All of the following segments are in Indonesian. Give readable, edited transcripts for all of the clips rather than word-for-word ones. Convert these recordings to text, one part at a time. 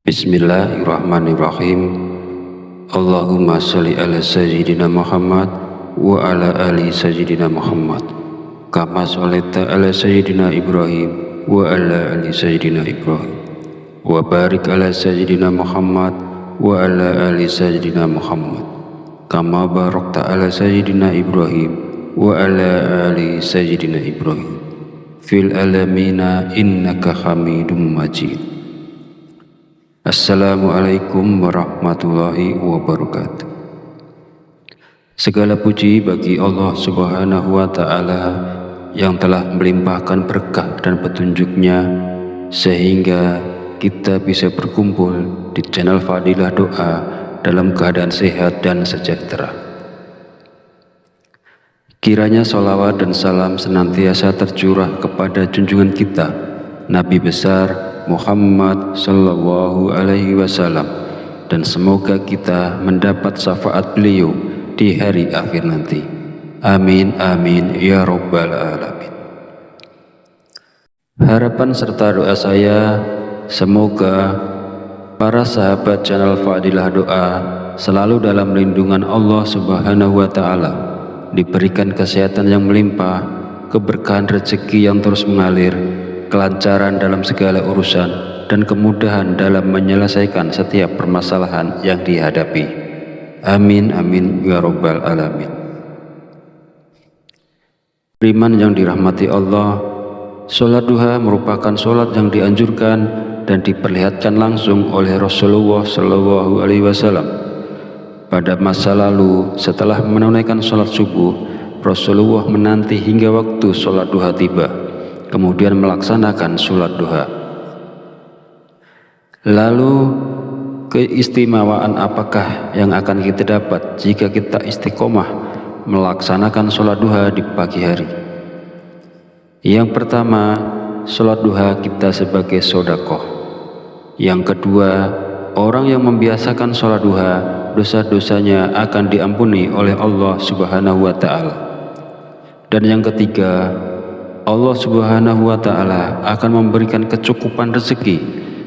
Bismillahirrahmanirrahim. Allahumma sholli ala sayyidina Muhammad wa ala ali sayyidina Muhammad kama sholaita ala sayyidina Ibrahim wa ala ali sayyidina Ibrahim wa barik ala sayyidina Muhammad wa ala ali sayyidina Muhammad kama barakta ala sayyidina Ibrahim wa ala ali sayyidina Ibrahim fil alamina innaka hamidum majid. Assalamualaikum warahmatullahi wabarakatuh. Segala puji bagi Allah Subhanahu wa Ta'ala yang telah melimpahkan berkah dan petunjuknya sehingga kita bisa berkumpul di channel Fadilah Doa dalam keadaan sehat dan sejahtera. Kiranya sholawat dan salam senantiasa tercurah kepada junjungan kita Nabi besar Muhammad Sallallahu Alaihi Wasallam, dan semoga kita mendapat syafaat beliau di hari akhir nanti. Amin amin ya robbal alamin. Harapan serta doa saya, semoga para sahabat channel Fadilah Doa selalu dalam lindungan Allah Subhanahu wa Ta'ala, diberikan kesehatan yang melimpah, keberkahan rezeki yang terus mengalir, kelancaran dalam segala urusan, dan kemudahan dalam menyelesaikan setiap permasalahan yang dihadapi. Amin amin ya robbal alamin. Beriman yang dirahmati Allah, sholat duha merupakan sholat yang dianjurkan dan diperlihatkan langsung oleh Rasulullah Shallallahu Alaihi Wasallam. Pada masa lalu, setelah menunaikan sholat subuh, Rasulullah menanti hingga waktu sholat duha tiba, kemudian melaksanakan sholat duha. Lalu keistimewaan apakah yang akan kita dapat jika kita istiqomah melaksanakan sholat duha di pagi hari? Yang pertama, sholat duha kita sebagai sedekah. Yang kedua, orang yang membiasakan sholat duha, dosa-dosanya akan diampuni oleh Allah Subhanahu wa Ta'ala. Dan yang ketiga, Allah Subhanahu wa Ta'ala akan memberikan kecukupan rezeki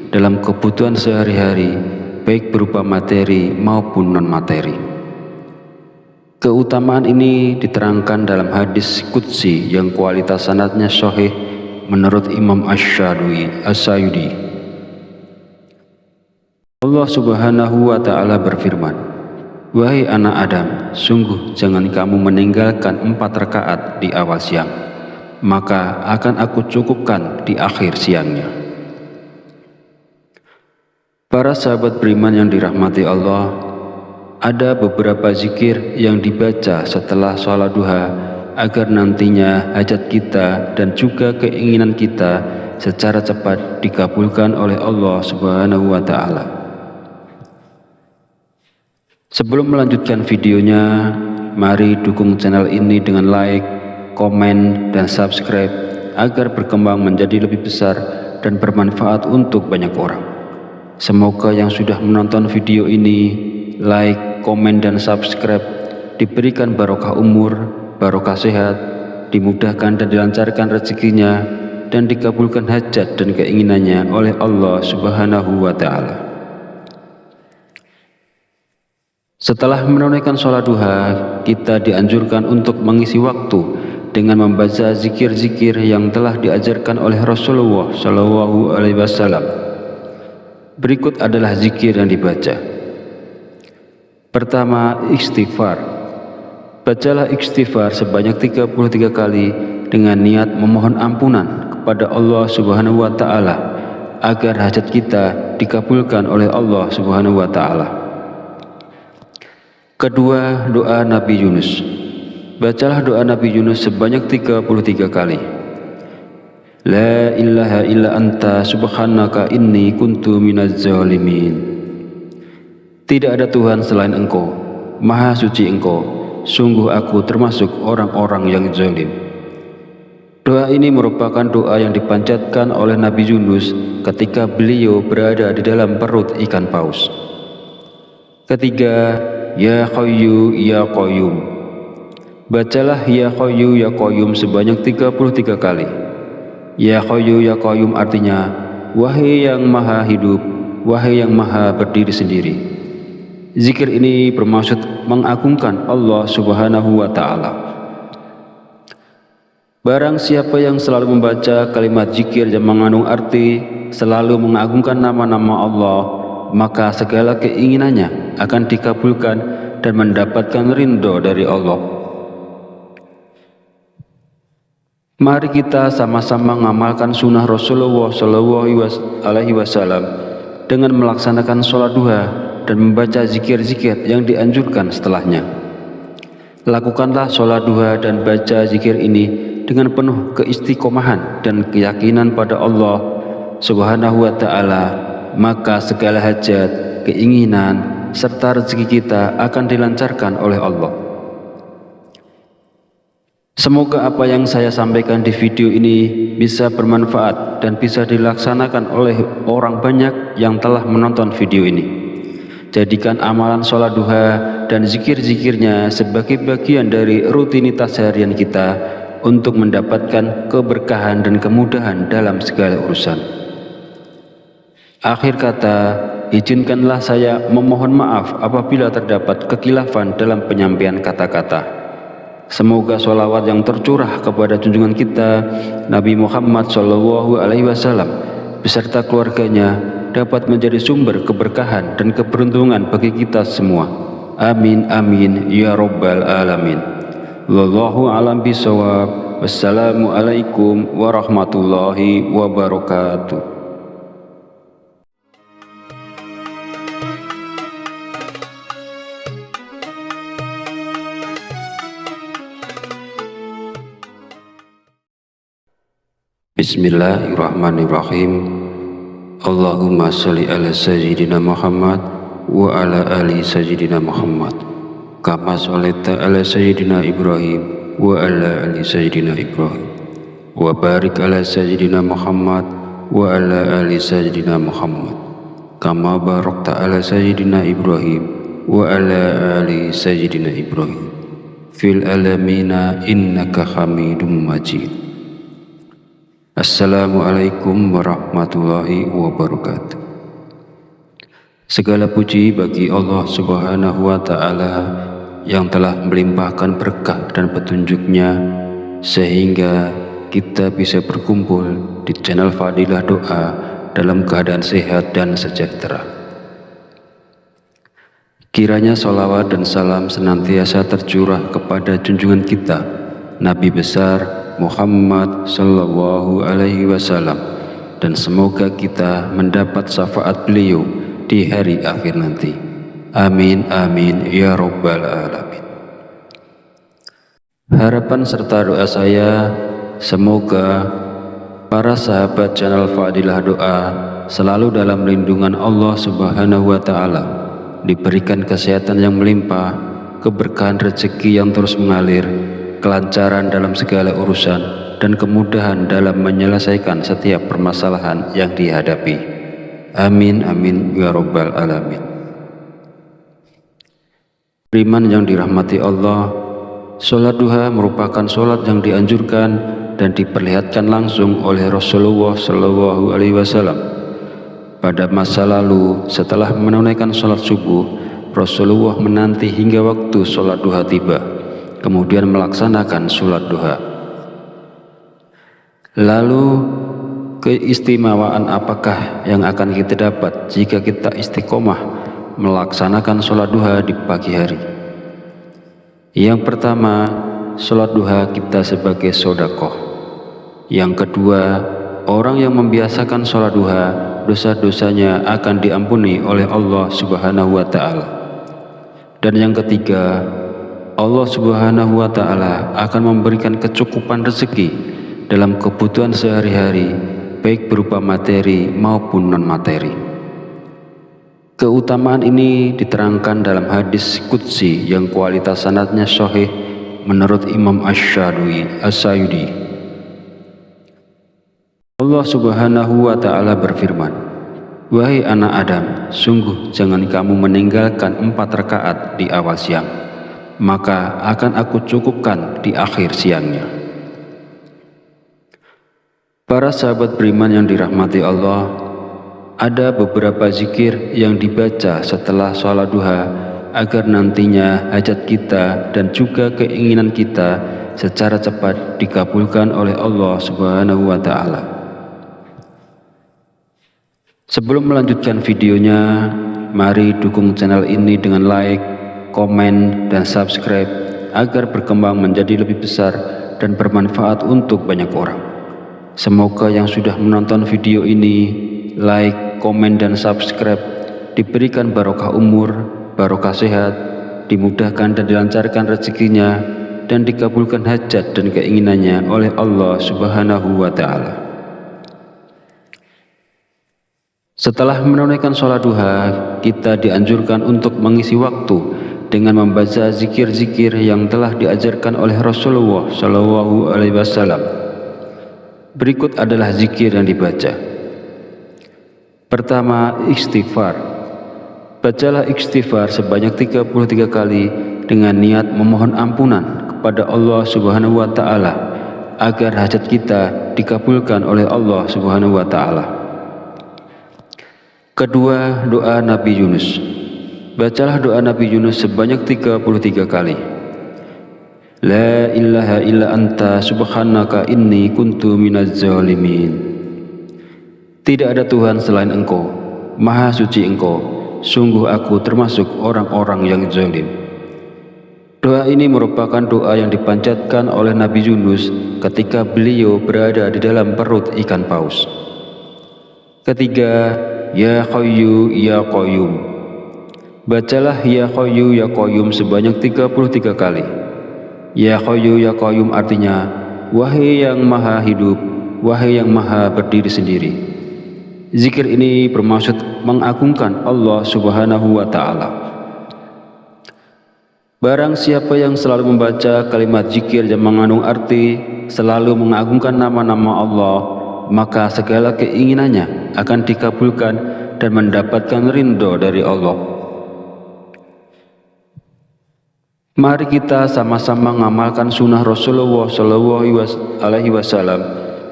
dalam kebutuhan sehari-hari, baik berupa materi maupun non-materi. Keutamaan ini diterangkan dalam hadis qudsi yang kualitas sanadnya sahih menurut Imam Asy-Syayudi. Allah Subhanahu wa Ta'ala berfirman, "Wahai anak Adam, sungguh jangan kamu meninggalkan 4 rakaat di awal siang, maka akan aku cukupkan di akhir siangnya." Para sahabat beriman yang dirahmati Allah, ada beberapa zikir yang dibaca setelah sholat duha agar nantinya hajat kita dan juga keinginan kita secara cepat dikabulkan oleh Allah Subhanahu wa Ta'ala. Sebelum melanjutkan videonya, mari dukung channel ini dengan like, komen, dan subscribe agar berkembang menjadi lebih besar dan bermanfaat untuk banyak orang. Semoga yang sudah menonton video ini, like, komen, dan subscribe diberikan barokah umur, barokah sehat, dimudahkan dan dilancarkan rezekinya, dan dikabulkan hajat dan keinginannya oleh Allah Subhanahu wa Ta'ala. Setelah menunaikan sholat duha, kita dianjurkan untuk mengisi waktu dengan membaca zikir-zikir yang telah diajarkan oleh Rasulullah Shallallahu Alaihi Wasallam. Berikut adalah zikir yang dibaca. Pertama, istighfar. Bacalah istighfar sebanyak 33 kali dengan niat memohon ampunan kepada Allah Subhanahu wa Ta'ala agar hajat kita dikabulkan oleh Allah Subhanahu wa Ta'ala. Kedua, doa Nabi Yunus. Bacalah doa Nabi Yunus sebanyak 33 kali. La ilaha illa anta subhanaka inni kuntu minaz zalimin. Tidak ada Tuhan selain Engkau, Maha suci Engkau, sungguh aku termasuk orang-orang yang zalim. Doa ini merupakan doa yang dipanjatkan oleh Nabi Yunus ketika beliau berada di dalam perut ikan paus. Ketiga, Ya Hayyu Ya Qayyum. Bacalah Ya Hayyu Ya Qayyum sebanyak 33 kali. Ya Hayyu Ya Qayyum artinya, wahai yang maha hidup, wahai yang maha berdiri sendiri. Zikir ini bermaksud mengagungkan Allah Subhanahu wa Ta'ala. Barang siapa yang selalu membaca kalimat zikir yang mengandung arti selalu mengagungkan nama-nama Allah, maka segala keinginannya akan dikabulkan dan mendapatkan ridho dari Allah. Mari kita sama-sama mengamalkan sunnah Rasulullah SAW dengan melaksanakan sholat duha dan membaca zikir-zikir yang dianjurkan setelahnya. Lakukanlah sholat duha dan baca zikir ini dengan penuh keistiqomahan dan keyakinan pada Allah Subhanahu wa Ta'ala, maka segala hajat, keinginan, serta rezeki kita akan dilancarkan oleh Allah. Semoga apa yang saya sampaikan di video ini bisa bermanfaat dan bisa dilaksanakan oleh orang banyak yang telah menonton video ini. Jadikan amalan sholat duha dan zikir-zikirnya sebagai bagian dari rutinitas harian kita untuk mendapatkan keberkahan dan kemudahan dalam segala urusan. Akhir kata, izinkanlah saya memohon maaf apabila terdapat kekhilafan dalam penyampaian kata-kata. Semoga sholawat yang tercurah kepada junjungan kita Nabi Muhammad SAW beserta keluarganya dapat menjadi sumber keberkahan dan keberuntungan bagi kita semua. Amin amin ya rabbal alamin. Wallahu a'lam bishawab. Wassalamualaikum warahmatullahi wabarakatuh. Bismillahirrahmanirrahim. Allahumma sholli ala sayyidina Muhammad wa ala ali sayyidina Muhammad kama sholaita ala sayyidina Ibrahim wa ala ali sayyidina Ibrahim wa barik ala sayyidina Muhammad wa ala ali sayyidina Muhammad kama barakta ala sayyidina Ibrahim wa ala ali sayyidina Ibrahim fil alamina innaka Hamidum Majid. Assalamualaikum warahmatullahi wabarakatuh. Segala puji bagi Allah Subhanahu wa Ta'ala yang telah melimpahkan berkah dan petunjuknya sehingga kita bisa berkumpul di channel Fadilah Doa dalam keadaan sehat dan sejahtera. Kiranya sholawat dan salam senantiasa tercurah kepada junjungan kita Nabi besar Muhammad Sallallahu Alaihi Wasallam, dan semoga kita mendapat syafaat beliau di hari akhir nanti. Amin amin ya rabbal alamin. Harapan serta doa saya, semoga para sahabat channel Fadilah Doa selalu dalam lindungan Allah Subhanahu wa Ta'ala, diberikan kesehatan yang melimpah, keberkahan rezeki yang terus mengalir, kelancaran dalam segala urusan, dan kemudahan dalam menyelesaikan setiap permasalahan yang dihadapi. Amin amin ya rabbal alamin. Beriman yang dirahmati Allah, sholat duha merupakan sholat yang dianjurkan dan diperlihatkan langsung oleh Rasulullah Shallallahu Alaihi Wasallam. Pada masa lalu, setelah menunaikan sholat subuh, Rasulullah menanti hingga waktu sholat duha tiba, kemudian melaksanakan sholat duha. Lalu keistimewaan apakah yang akan kita dapat jika kita istiqomah melaksanakan sholat duha di pagi hari? Yang pertama, sholat duha kita sebagai sedekah. Yang kedua, orang yang membiasakan sholat duha, dosa-dosanya akan diampuni oleh Allah Subhanahu wa Ta'ala. Dan yang ketiga, Allah Subhanahu wa Ta'ala akan memberikan kecukupan rezeki dalam kebutuhan sehari-hari, baik berupa materi maupun non-materi. Keutamaan ini diterangkan dalam hadis qudsi yang kualitas sanadnya sahih menurut Imam Asy-Syayudi. Allah Subhanahu wa Ta'ala berfirman, "Wahai anak Adam, sungguh jangan kamu meninggalkan 4 rakaat di awal siang, maka akan aku cukupkan di akhir siangnya." Para sahabat beriman yang dirahmati Allah, Ada beberapa zikir yang dibaca setelah sholat duha agar nantinya hajat kita dan juga keinginan kita secara cepat dikabulkan oleh Allah Subhanahu wa Ta'ala. Sebelum melanjutkan videonya, mari dukung channel ini dengan like, komen, dan subscribe agar berkembang menjadi lebih besar dan bermanfaat untuk banyak orang. Semoga yang sudah menonton video ini, like, komen, dan subscribe diberikan barokah umur, barokah sehat, dimudahkan dan dilancarkan rezekinya, dan dikabulkan hajat dan keinginannya oleh Allah Subhanahu wa Ta'ala. Setelah menunaikan sholat duha, kita dianjurkan untuk mengisi waktu dengan membaca zikir-zikir yang telah diajarkan oleh Rasulullah Shallallahu Alaihi Wasallam. Berikut adalah zikir yang dibaca. Pertama, istighfar. Bacalah istighfar sebanyak 33 kali dengan niat memohon ampunan kepada Allah Subhanahu wa Ta'ala agar hajat kita dikabulkan oleh Allah Subhanahu wa Ta'ala. Kedua, doa Nabi Yunus. Bacalah doa Nabi Yunus sebanyak 33 kali. La ilaha illa anta subhanaka inni kuntu minaz zalimin. Tidak ada Tuhan selain Engkau, Maha Suci Engkau, sungguh aku termasuk orang-orang yang zalim. Doa ini merupakan doa yang dipanjatkan oleh Nabi Yunus ketika beliau berada di dalam perut ikan paus. Ketiga, Ya Hayyu Ya Qayyum. Bacalah Ya Hayyu Ya Qayyum sebanyak 33 kali. Ya Hayyu Ya Qayyum artinya, wahai yang maha hidup, wahai yang maha berdiri sendiri. Zikir ini bermaksud mengagungkan Allah Subhanahu wa Ta'ala. Barang siapa yang selalu membaca kalimat zikir yang mengandung arti selalu mengagungkan nama-nama Allah, maka segala keinginannya akan dikabulkan dan mendapatkan ridho dari Allah. Mari kita sama-sama mengamalkan sunnah Rasulullah Shallallahu Alaihi Wasallam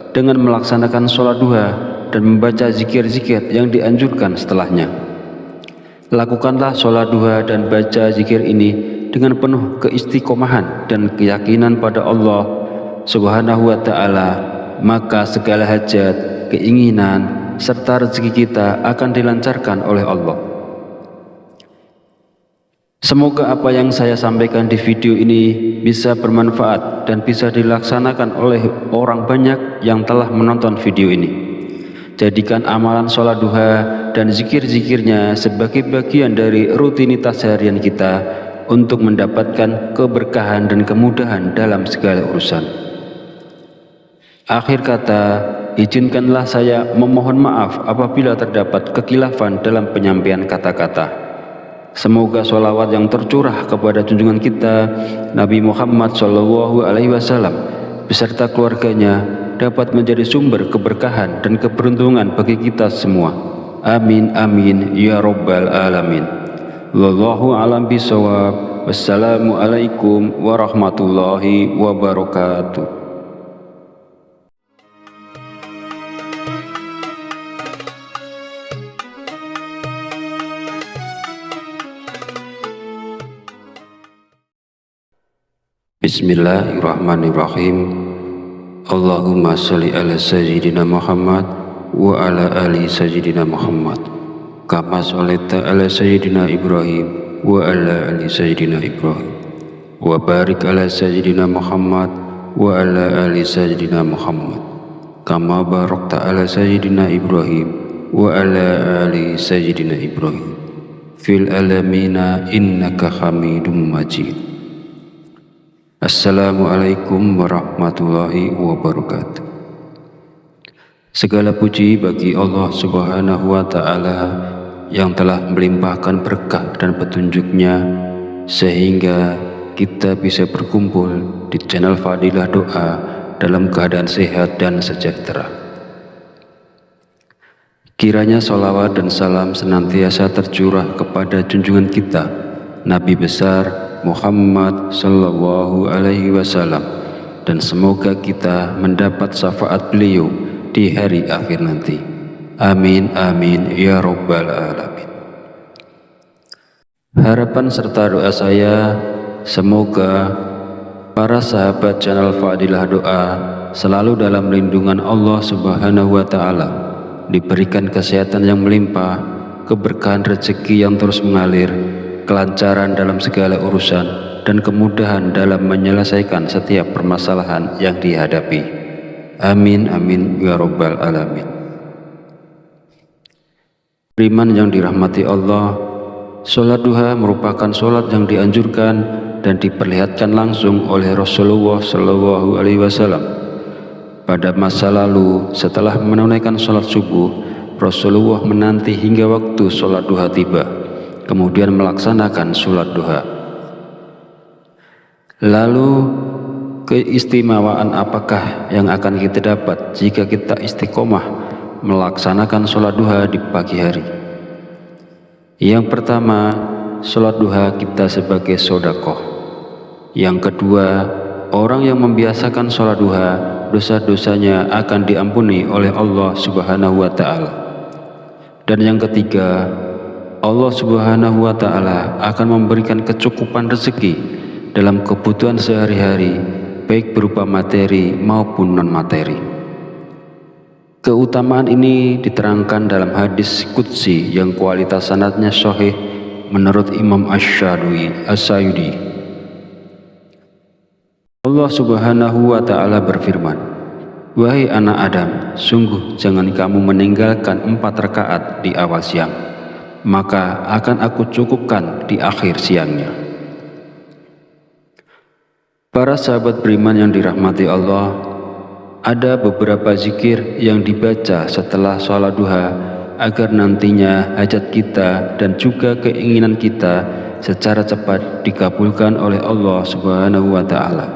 dengan melaksanakan sholat duha dan membaca zikir-zikir yang dianjurkan setelahnya. Lakukanlah sholat duha dan baca zikir ini dengan penuh keistiqomahan dan keyakinan pada Allah Subhanahu wa Ta'ala, maka segala hajat, keinginan, serta rezeki kita akan dilancarkan oleh Allah. Semoga apa yang saya sampaikan di video ini bisa bermanfaat dan bisa dilaksanakan oleh orang banyak yang telah menonton video ini. Jadikan amalan sholat duha dan zikir-zikirnya sebagai bagian dari rutinitas harian kita untuk mendapatkan keberkahan dan kemudahan dalam segala urusan. Akhir kata, izinkanlah saya memohon maaf apabila terdapat kekhilafan dalam penyampaian kata-kata. Semoga sholawat yang tercurah kepada junjungan kita Nabi Muhammad Shallallahu Alaihi Wasallam beserta keluarganya dapat menjadi sumber keberkahan dan keberuntungan bagi kita semua. Amin amin ya rabbal alamin. Wallahu a'lam bishawab. Wassalamualaikum warahmatullahi wabarakatuh. Bismillahirrahmanirrahim. Allahumma sholli ala sayyidina Muhammad wa ala ali sayyidina Muhammad kama sholaita ala sayyidina Ibrahim wa ala ali sayyidina Ibrahim wa barik ala sayyidina Muhammad wa ala ali sayyidina Muhammad kama barakta ala sayyidina Ibrahim wa ala ali sayyidina Ibrahim fil alamina innaka Hamidum Majid. Assalamualaikum warahmatullahi wabarakatuh. Segala puji bagi Allah Subhanahu wa Ta'ala yang telah melimpahkan berkah dan petunjuknya sehingga kita bisa berkumpul di channel Fadilah Doa dalam keadaan sehat dan sejahtera. Kiranya sholawat dan salam senantiasa tercurah kepada junjungan kita Nabi besar Muhammad Sallallahu Alaihi Wasallam, dan semoga kita mendapat syafaat beliau di hari akhir nanti. Amin amin ya rabbal alamin. Harapan serta doa saya, semoga para sahabat channel Fadilah Doa selalu dalam lindungan Allah Subhanahu wa Ta'ala, diberikan kesehatan yang melimpah, keberkahan rezeki yang terus mengalir, kelancaran dalam segala urusan, dan kemudahan dalam menyelesaikan setiap permasalahan yang dihadapi. Amin amin ya rabbal alamin. Beriman yang dirahmati Allah, sholat duha merupakan sholat yang dianjurkan dan diperlihatkan langsung oleh Rasulullah Shallallahu Alaihi Wasallam. Pada masa lalu, setelah menunaikan sholat subuh, Rasulullah menanti hingga waktu sholat duha tiba, kemudian melaksanakan sholat duha. Lalu, keistimewaan apakah yang akan kita dapat jika kita istiqomah melaksanakan sholat duha di pagi hari? Yang pertama, sholat duha kita sebagai sodakoh. Yang kedua, orang yang membiasakan sholat duha, dosa-dosanya akan diampuni oleh Allah Subhanahu wa Ta'ala. Dan yang ketiga, Allah Subhanahu wa Ta'ala akan memberikan kecukupan rezeki dalam kebutuhan sehari-hari, baik berupa materi maupun non-materi. Keutamaan ini diterangkan dalam hadis qudsi yang kualitas sanadnya sahih menurut Imam Asy-Syayudi. Allah Subhanahu wa Ta'ala berfirman, "Wahai anak Adam, sungguh jangan kamu meninggalkan 4 rakaat di awal siang, maka akan aku cukupkan di akhir siangnya." Para sahabat beriman yang dirahmati Allah, ada beberapa zikir yang dibaca setelah sholat duha agar nantinya hajat kita dan juga keinginan kita secara cepat dikabulkan oleh Allah Subhanahu wa Ta'ala.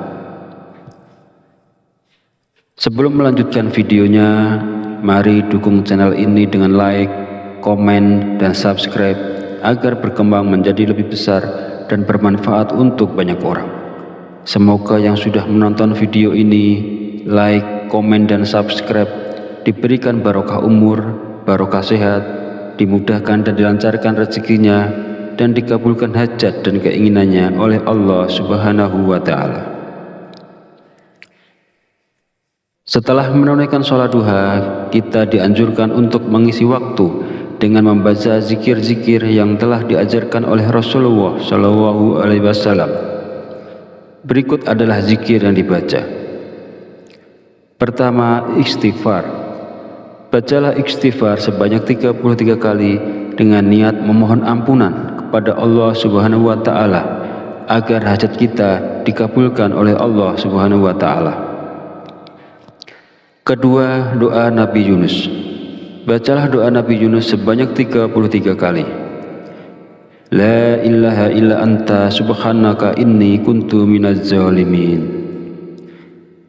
Sebelum melanjutkan videonya, mari dukung channel ini dengan like, komen, dan subscribe agar berkembang menjadi lebih besar dan bermanfaat untuk banyak orang. Semoga yang sudah menonton video ini, like, komen, dan subscribe diberikan barokah umur, barokah sehat, dimudahkan dan dilancarkan rezekinya, dan dikabulkan hajat dan keinginannya oleh Allah Subhanahu wa Ta'ala. Setelah menunaikan sholat duha, kita dianjurkan untuk mengisi waktu dengan membaca zikir-zikir yang telah diajarkan oleh Rasulullah Shallallahu Alaihi Wasallam. Berikut adalah zikir yang dibaca. Pertama, istighfar. Bacalah istighfar sebanyak 33 kali dengan niat memohon ampunan kepada Allah Subhanahu wa Ta'ala agar hajat kita dikabulkan oleh Allah Subhanahu wa Ta'ala. Kedua, doa Nabi Yunus. Bacalah doa Nabi Yunus sebanyak 33 kali. La ilaha illa anta subhanaka inni kuntu minaz zalimin.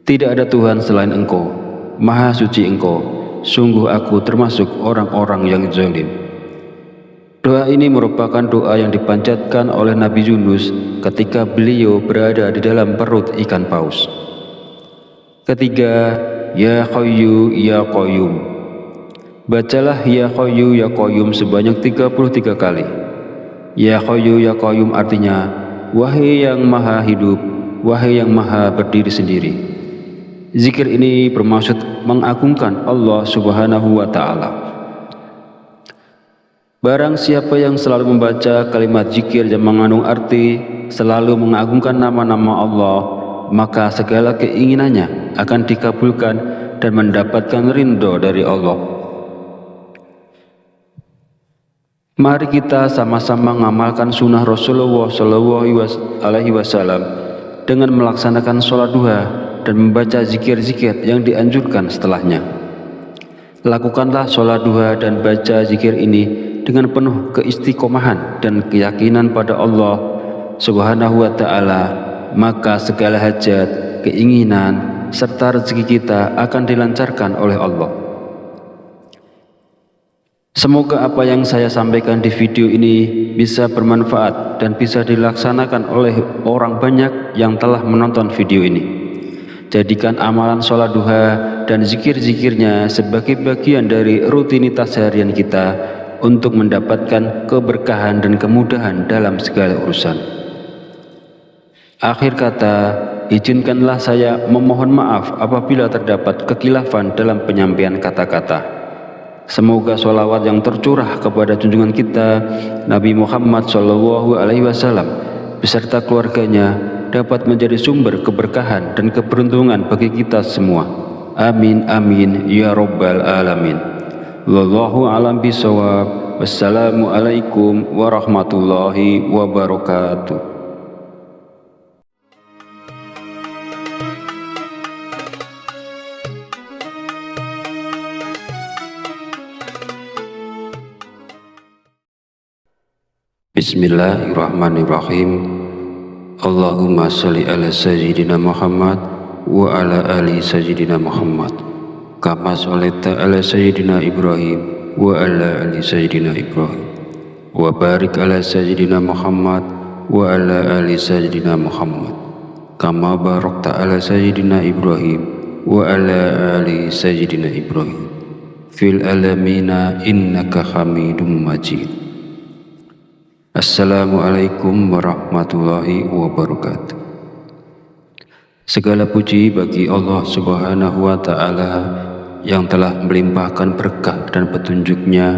Tidak ada Tuhan selain Engkau, Maha Suci Engkau, sungguh aku termasuk orang-orang yang zalim. Doa ini merupakan doa yang dipanjatkan oleh Nabi Yunus ketika beliau berada di dalam perut ikan paus. Ketiga, Ya Hayyu Ya Qayyum. Bacalah Ya Hayyu Ya Qayyum sebanyak 33 kali. Ya Hayyu Ya Qayyum artinya, wahai yang maha hidup, wahai yang maha berdiri sendiri. Zikir ini bermaksud mengagungkan Allah Subhanahu wa Ta'ala. Barang siapa yang selalu membaca kalimat zikir yang mengandung arti selalu mengagungkan nama-nama Allah, maka segala keinginannya akan dikabulkan dan mendapatkan ridho dari Allah. Mari kita sama-sama mengamalkan sunnah Rasulullah SAW dengan melaksanakan sholat duha dan membaca zikir-zikir yang dianjurkan setelahnya. Lakukanlah sholat duha dan baca zikir ini dengan penuh keistiqomahan dan keyakinan pada Allah Subhanahu wa Ta'ala, maka segala hajat, keinginan, serta rezeki kita akan dilancarkan oleh Allah. Semoga apa yang saya sampaikan di video ini bisa bermanfaat dan bisa dilaksanakan oleh orang banyak yang telah menonton video ini. Jadikan amalan sholat duha dan zikir-zikirnya sebagai bagian dari rutinitas harian kita untuk mendapatkan keberkahan dan kemudahan dalam segala urusan. Akhir kata, izinkanlah saya memohon maaf apabila terdapat kekhilafan dalam penyampaian kata-kata. Semoga sholawat yang tercurah kepada junjungan kita Nabi Muhammad SAW beserta keluarganya dapat menjadi sumber keberkahan dan keberuntungan bagi kita semua. Amin amin ya rabbal alamin. Wallahu a'lam bishawab. Wassalamualaikum warahmatullahi wabarakatuh. Bismillahirrahmanirrahim. Allahumma sholli ala sayyidina Muhammad wa ala ali sayyidina Muhammad kama sholaita ala sayyidina Ibrahim wa ala ali sayyidina Ibrahim wa barik ala sayyidina Muhammad wa ala ali sayyidina Muhammad kama barakta ala sayyidina Ibrahim wa ala ali sayyidina Ibrahim fil alamina innaka Hamidum Majid. Assalamualaikum warahmatullahi wabarakatuh. Segala puji bagi Allah Subhanahu wa Ta'ala yang telah melimpahkan berkah dan petunjuknya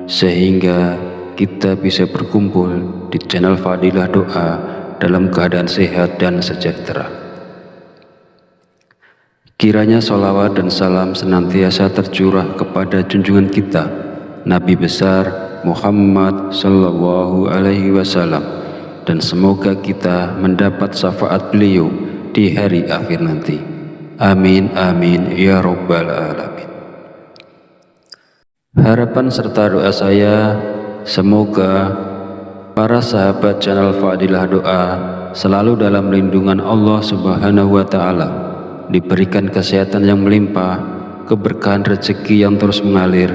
sehingga kita bisa berkumpul di channel Fadilah Doa dalam keadaan sehat dan sejahtera. Kiranya sholawat dan salam senantiasa tercurah kepada junjungan kita Nabi besar Muhammad sallallahu alaihi wasallam, dan semoga kita mendapat syafaat beliau di hari akhir nanti. Amin amin ya rabbal alamin. Harapan serta doa saya semoga para sahabat channel Fadilah Doa selalu dalam lindungan Allah Subhanahu wa Ta'ala, diberikan kesehatan yang melimpah, keberkahan rezeki yang terus mengalir,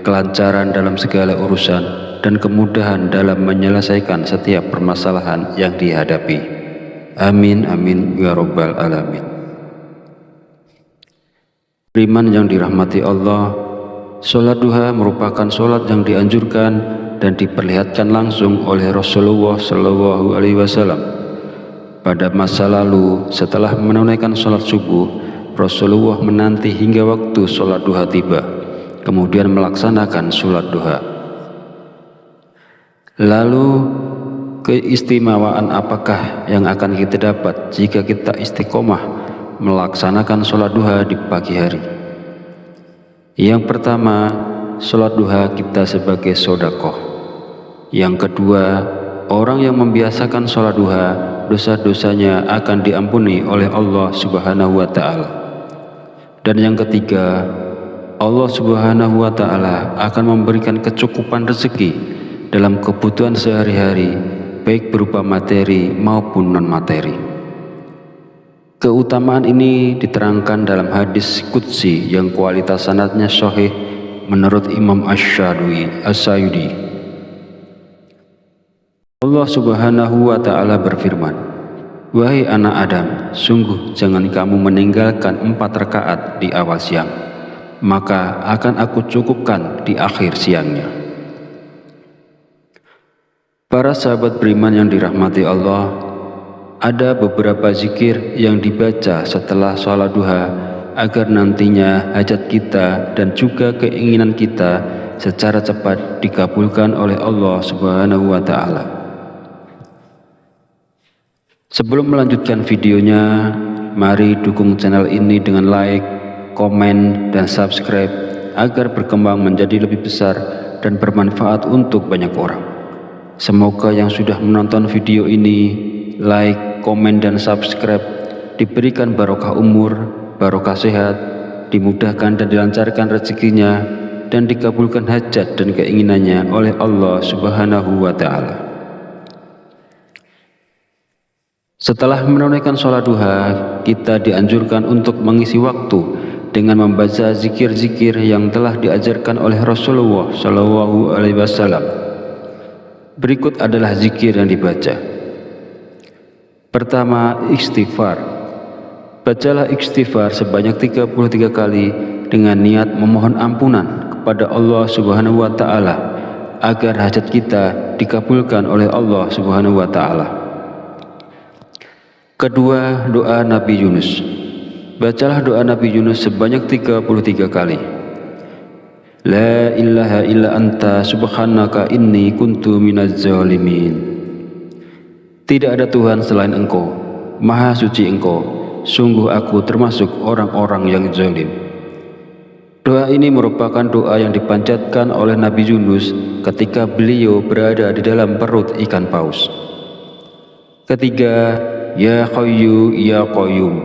kelancaran dalam segala urusan, dan kemudahan dalam menyelesaikan setiap permasalahan yang dihadapi. Amin amin ya rabbal alamin. Beriman yang dirahmati Allah, sholat duha merupakan sholat yang dianjurkan dan diperlihatkan langsung oleh Rasulullah SAW. Pada masa lalu, setelah menunaikan sholat subuh, Rasulullah menanti hingga waktu sholat duha tiba, kemudian melaksanakan sholat duha. Lalu keistimewaan apakah yang akan kita dapat jika kita istiqomah melaksanakan sholat duha di pagi hari? Yang pertama, sholat duha kita sebagai sedekah. Yang kedua, orang yang membiasakan sholat duha, dosa-dosanya akan diampuni oleh Allah Subhanahu wa Ta'ala. Dan yang ketiga, Allah Subhanahu wa Ta'ala akan memberikan kecukupan rezeki dalam kebutuhan sehari-hari, baik berupa materi maupun non-materi. Keutamaan ini diterangkan dalam hadis qudsi yang kualitas sanadnya sahih menurut Imam Asy-Syadili. Allah Subhanahu wa Ta'ala berfirman, "Wahai anak Adam, sungguh jangan kamu meninggalkan 4 rakaat di awal siang, maka akan aku cukupkan di akhir siangnya." Para sahabat beriman yang dirahmati Allah, ada beberapa zikir yang dibaca setelah sholat duha agar nantinya hajat kita dan juga keinginan kita secara cepat dikabulkan oleh Allah Subhanahu wa Ta'ala. Sebelum melanjutkan videonya, mari dukung channel ini dengan like, komen, dan subscribe agar berkembang menjadi lebih besar dan bermanfaat untuk banyak orang. Semoga yang sudah menonton video ini, like, komen, dan subscribe diberikan barokah umur, barokah sehat, dimudahkan dan dilancarkan rezekinya, dan dikabulkan hajat dan keinginannya oleh Allah Subhanahu wa Ta'ala. Setelah menunaikan sholat duha, kita dianjurkan untuk mengisi waktu dengan membaca zikir-zikir yang telah diajarkan oleh Rasulullah SAW. Berikut adalah zikir yang dibaca. Pertama, istighfar. Bacalah istighfar sebanyak 33 kali dengan niat memohon ampunan kepada Allah Subhanahu wa Ta'ala agar hajat kita dikabulkan oleh Allah Subhanahu wa Ta'ala. Kedua, doa Nabi Yunus. Bacalah doa Nabi Yunus sebanyak 33 kali. La ilaha illa anta subhanaka inni kuntu minaz zalimin. Tidak ada Tuhan selain Engkau, Maha suci Engkau, sungguh aku termasuk orang-orang yang zalim. Doa ini merupakan doa yang dipanjatkan oleh Nabi Yunus ketika beliau berada di dalam perut ikan paus. Ketiga, Ya Hayyu Ya Qayyum.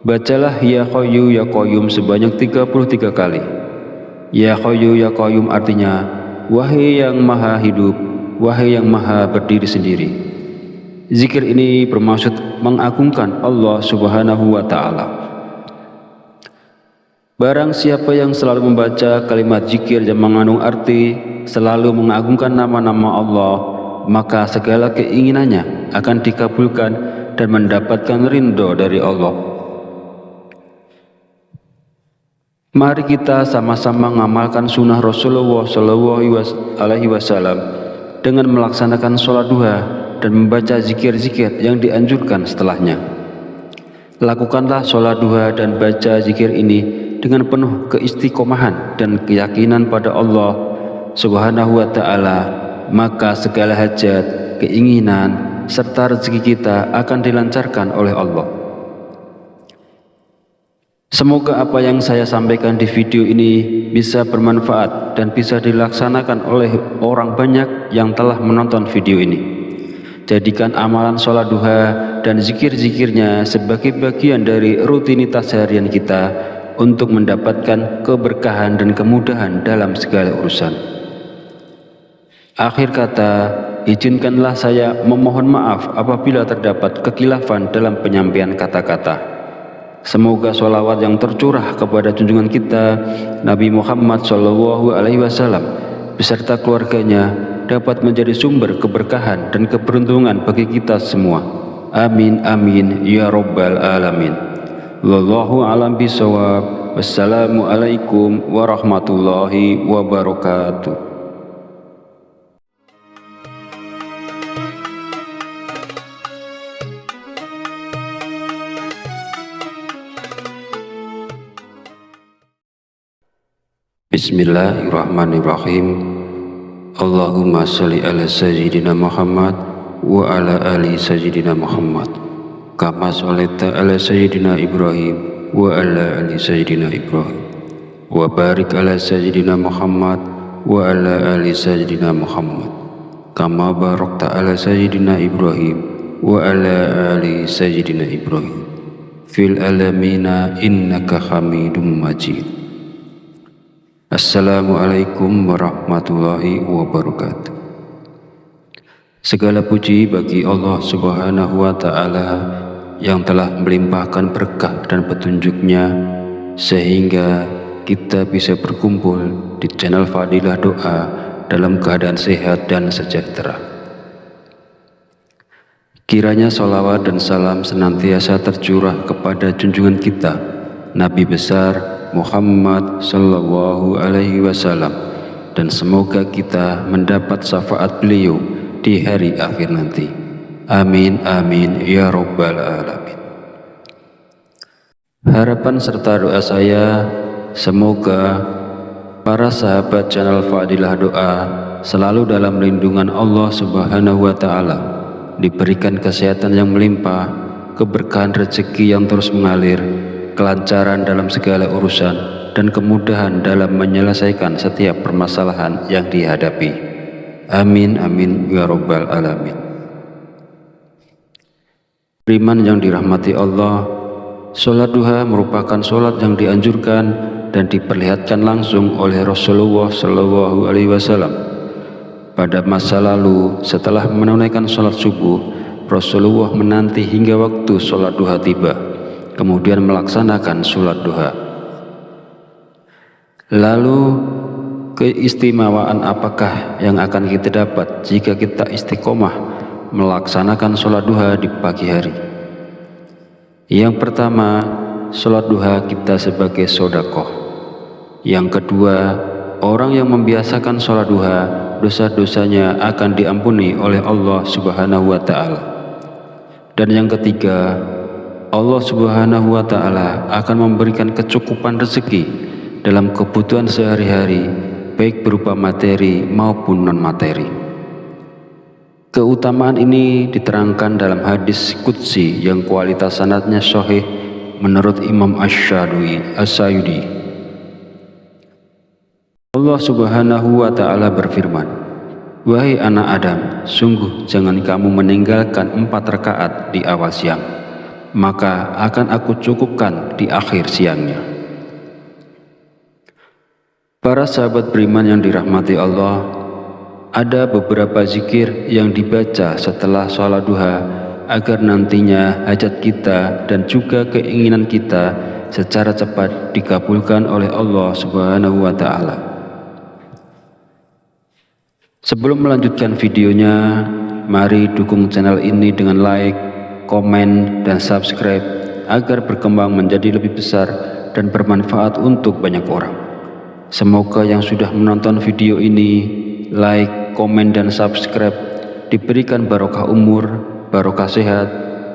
Bacalah Ya Hayyu Ya Qayyum sebanyak 33 kali. Ya Hayyu Ya Qayyum artinya, wahai yang maha hidup, wahai yang maha berdiri sendiri. Zikir ini bermaksud mengagungkan Allah Subhanahu wa Ta'ala. Barang siapa yang selalu membaca kalimat zikir yang mengandung arti selalu mengagungkan nama-nama Allah, maka segala keinginannya akan dikabulkan dan mendapatkan ridho dari Allah. Mari kita sama-sama mengamalkan sunnah Rasulullah SAW dengan melaksanakan sholat duha dan membaca zikir-zikir yang dianjurkan setelahnya. Lakukanlah sholat duha dan baca zikir ini dengan penuh keistiqomahan dan keyakinan pada Allah Subhanahu wa Ta'ala, maka segala hajat, keinginan, serta rezeki kita akan dilancarkan oleh Allah. Semoga apa yang saya sampaikan di video ini bisa bermanfaat dan bisa dilaksanakan oleh orang banyak yang telah menonton video ini. Jadikan amalan sholat duha dan zikir-zikirnya sebagai bagian dari rutinitas harian kita untuk mendapatkan keberkahan dan kemudahan dalam segala urusan. Akhir kata, izinkanlah saya memohon maaf apabila terdapat kekhilafan dalam penyampaian kata-kata. Semoga sholawat yang tercurah kepada junjungan kita Nabi Muhammad SAW beserta keluarganya dapat menjadi sumber keberkahan dan keberuntungan bagi kita semua. Amin amin ya rabbal alamin. Wallahu a'lam bishawab. Wassalamualaikum warahmatullahi wabarakatuh. Bismillahirrahmanirrahim. Allahumma sholli ala sayyidina Muhammad wa ala ali sayyidina Muhammad kama sholaita ala sayyidina Ibrahim wa ala ali sayyidina Ibrahim wa barik ala sayyidina Muhammad wa ala ali sayyidina Muhammad kama barakta ala sayyidina Ibrahim wa ala ali sayyidina Ibrahim fil alamina innaka Hamidum Majid. Assalamualaikum warahmatullahi wabarakatuh. Segala puji bagi Allah Subhanahu wa Ta'ala yang telah melimpahkan berkah dan petunjuknya sehingga kita bisa berkumpul di channel Fadilah Doa dalam keadaan sehat dan sejahtera. Kiranya sholawat dan salam senantiasa tercurah kepada junjungan kita Nabi besar Muhammad sallallahu alaihi wasallam, dan semoga kita mendapat syafaat beliau di hari akhir nanti. Amin amin ya rabbal alamin. Harapan serta doa saya, semoga para sahabat channel Fadilah Doa selalu dalam lindungan Allah Subhanahu wa Ta'ala, diberikan kesehatan yang melimpah, keberkahan rezeki yang terus mengalir, kelancaran dalam segala urusan, dan kemudahan dalam menyelesaikan setiap permasalahan yang dihadapi. Amin amin ya rabbal alamin. Beriman yang dirahmati Allah, sholat duha merupakan sholat yang dianjurkan dan diperlihatkan langsung oleh Rasulullah SAW. Pada masa lalu, setelah menunaikan sholat subuh, Rasulullah menanti hingga waktu sholat duha tiba, kemudian melaksanakan sholat duha. Lalu keistimewaan apakah yang akan kita dapat jika kita istiqomah melaksanakan sholat duha di pagi hari? Yang pertama, sholat duha kita sebagai sedekah. Yang kedua, orang yang membiasakan sholat duha, dosa-dosanya akan diampuni oleh Allah Subhanahu wa Ta'ala. Dan yang ketiga, Allah Subhanahu wa Ta'ala akan memberikan kecukupan rezeki dalam kebutuhan sehari-hari, baik berupa materi maupun non-materi. Keutamaan ini diterangkan dalam hadis qudsi yang kualitas sanadnya sahih menurut Imam Asy-Syayudi. Allah Subhanahu wa Ta'ala berfirman, "Wahai anak Adam, sungguh jangan kamu meninggalkan 4 rakaat di awal siang, maka akan aku cukupkan di akhir siangnya." Para sahabat beriman yang dirahmati Allah, ada beberapa zikir yang dibaca setelah sholat duha agar nantinya hajat kita dan juga keinginan kita secara cepat dikabulkan oleh Allah Subhanahu wa Ta'ala. Sebelum melanjutkan videonya, mari dukung channel ini dengan like, komen, dan subscribe agar berkembang menjadi lebih besar dan bermanfaat untuk banyak orang. Semoga yang sudah menonton video ini, like, komen, dan subscribe diberikan barokah umur, barokah sehat,